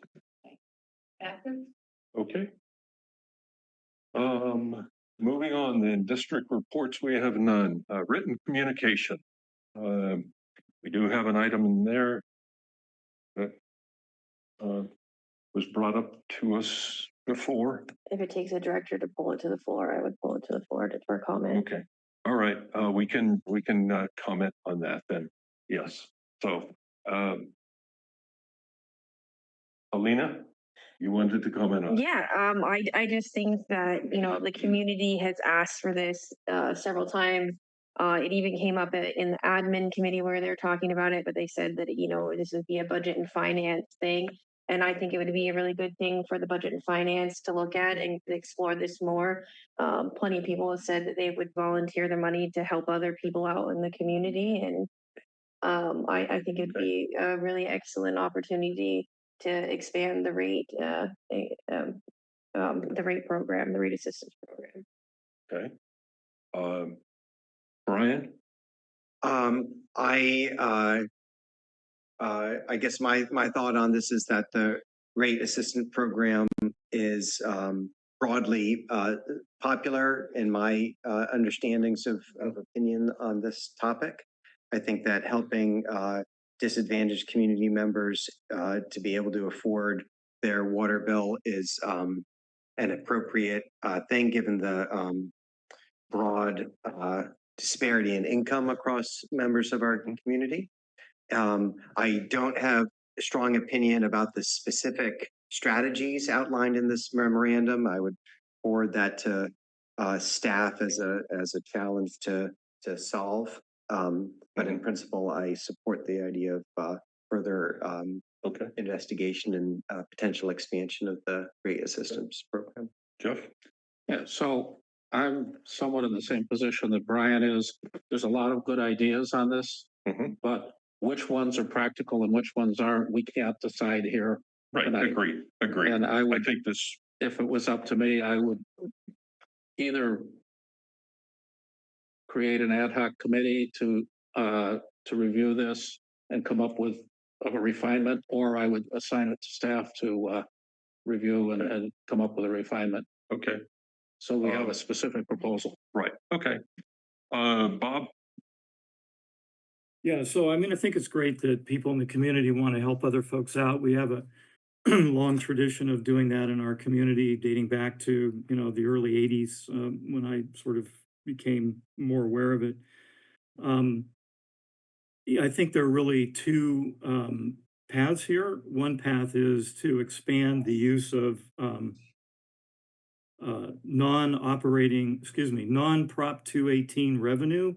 Active? Okay. Moving on then, district reports, we have none. Written communication. We do have an item in there that was brought up to us before. If it takes a director to pull it to the floor, I would pull it to the floor for comment. Okay. All right. We can comment on that then. Yes. So, Alina, you wanted to comment on? Yeah, I just think that, the community has asked for this several times. It even came up in the admin committee where they're talking about it, but they said that, this would be a budget and finance thing. And I think it would be a really good thing for the budget and finance to look at and explore this more. Plenty of people have said that they would volunteer their money to help other people out in the community. And I think it'd be a really excellent opportunity to expand the rate, the rate program, the rate assistance program. Okay. Brian? I guess my thought on this is that the rate assistance program is broadly popular in my understandings of opinion on this topic. I think that helping disadvantaged community members to be able to afford their water bill is an appropriate thing given the broad disparity in income across members of our community. I don't have a strong opinion about the specific strategies outlined in this memorandum. I would forward that to staff as a challenge to solve. But in principle, I support the idea of further investigation and potential expansion of the Great Assistance Program. Jeff? Yeah, so I'm somewhat in the same position that Brian is. There's a lot of good ideas on this, but which ones are practical and which ones aren't, we can't decide here. Right, agreed. And I think this, if it was up to me, I would either create an ad hoc committee to review this and come up with a refinement, or I would assign it to staff to review and come up with a refinement. Okay. So we have a specific proposal. Right. Okay. Bob? Yeah, so I mean, I think it's great that people in the community want to help other folks out. We have a long tradition of doing that in our community, dating back to, you know, the early 80s, when I sort of became more aware of it. Yeah, I think there are really two paths here. One path is to expand the use of non-Prop 218 revenue.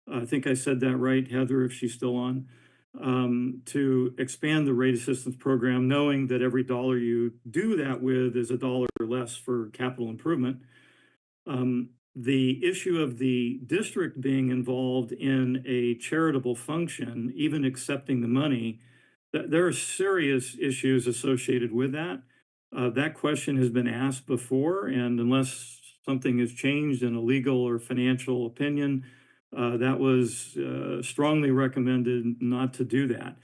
I think I said that right, Heather, if she's still on. To expand the rate assistance program, knowing that every dollar you do that with is a dollar less for capital improvement. The issue of the district being involved in a charitable function, even accepting the money, there are serious issues associated with that. That question has been asked before, and unless something has changed in a legal or financial opinion, that was strongly recommended not to do that.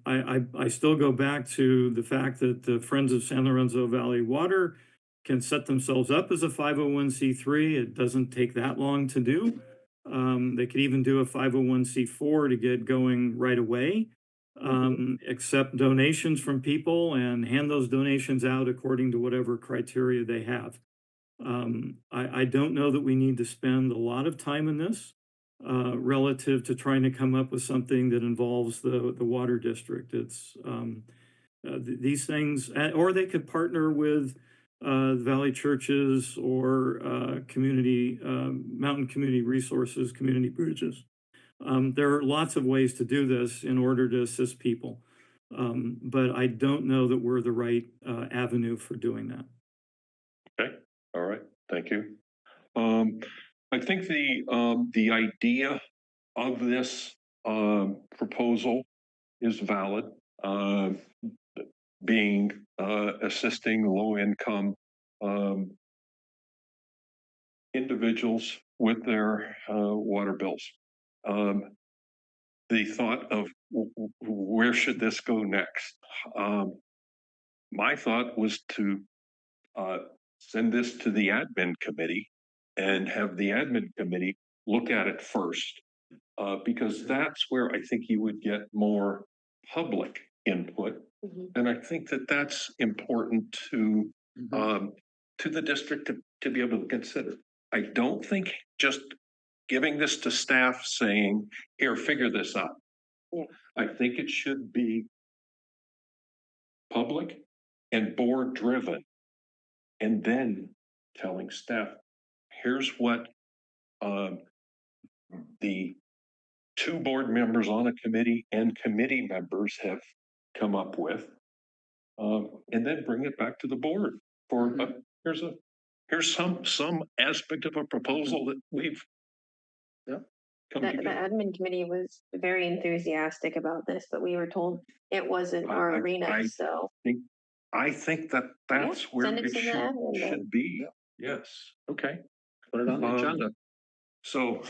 I still go back to the fact that the Friends of San Lorenzo Valley Water can set themselves up as a 501c3. It doesn't take that long to do. They could even do a 501c4 to get going right away. Accept donations from people and hand those donations out according to whatever criteria they have. I don't know that we need to spend a lot of time in this relative to trying to come up with something that involves the water district. It's these things, or they could partner with Valley Churches or community, Mountain Community Resources, Community Bridges. There are lots of ways to do this in order to assist people. But I don't know that we're the right avenue for doing that. Okay. All right. Thank you. I think the idea of this proposal is valid. Being assisting low income individuals with their water bills. The thought of where should this go next? My thought was to send this to the admin committee and have the admin committee look at it first, because that's where I think you would get more public input. And I think that that's important to the district to be able to consider. I don't think just giving this to staff saying, here, figure this out. Yeah. I think it should be public and board driven, and then telling staff, here's what the two board members on a committee and committee members have come up with, and then bring it back to the board for here's some aspect of a proposal that we've come The together. admin committee was very enthusiastic about this, but we were told it wasn't our arena, so. I think that that's where send it it to the admin then. should be. Yes. Okay. Put it on the agenda. So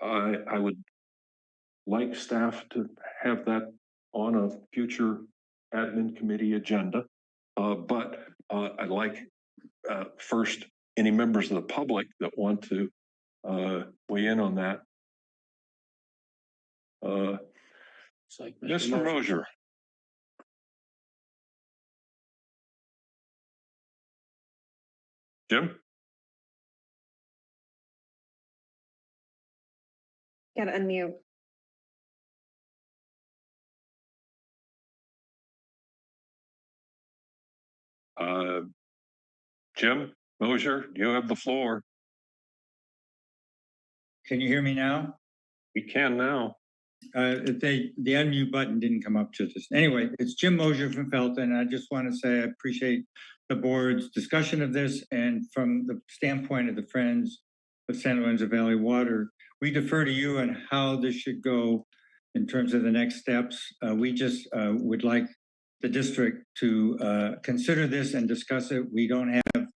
I would like staff to have that on a future admin committee agenda. But I'd like first any members of the public that want to weigh in on that. Mr. Mosier. Jim? Gotta unmute. Jim Mosier, you have the floor. Can you hear me now? We can now. The unmute button didn't come up to this. Anyway, it's Jim Mosier from Felton. I just want to say I appreciate the board's discussion of this, and from the standpoint of the Friends of San Lorenzo Valley Water, we defer to you on how this should go in terms of the next steps. We just would like the district to consider this and discuss it. We don't have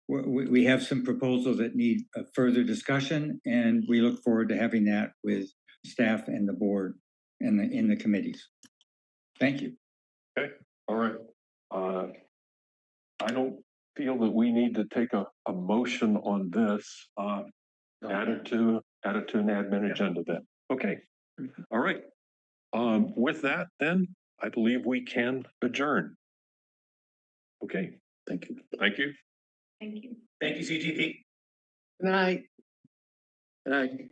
we have some proposals that need a further discussion, and we look forward to having that with staff and the board and in the committees. Thank you. Okay, all right. I don't feel that we need to take a motion on this. Add it to an admin agenda then. Okay, all right. With that then, I believe we can adjourn. Okay, thank you. Thank you. Thank you. Thank you, CTP. Good night. Good night.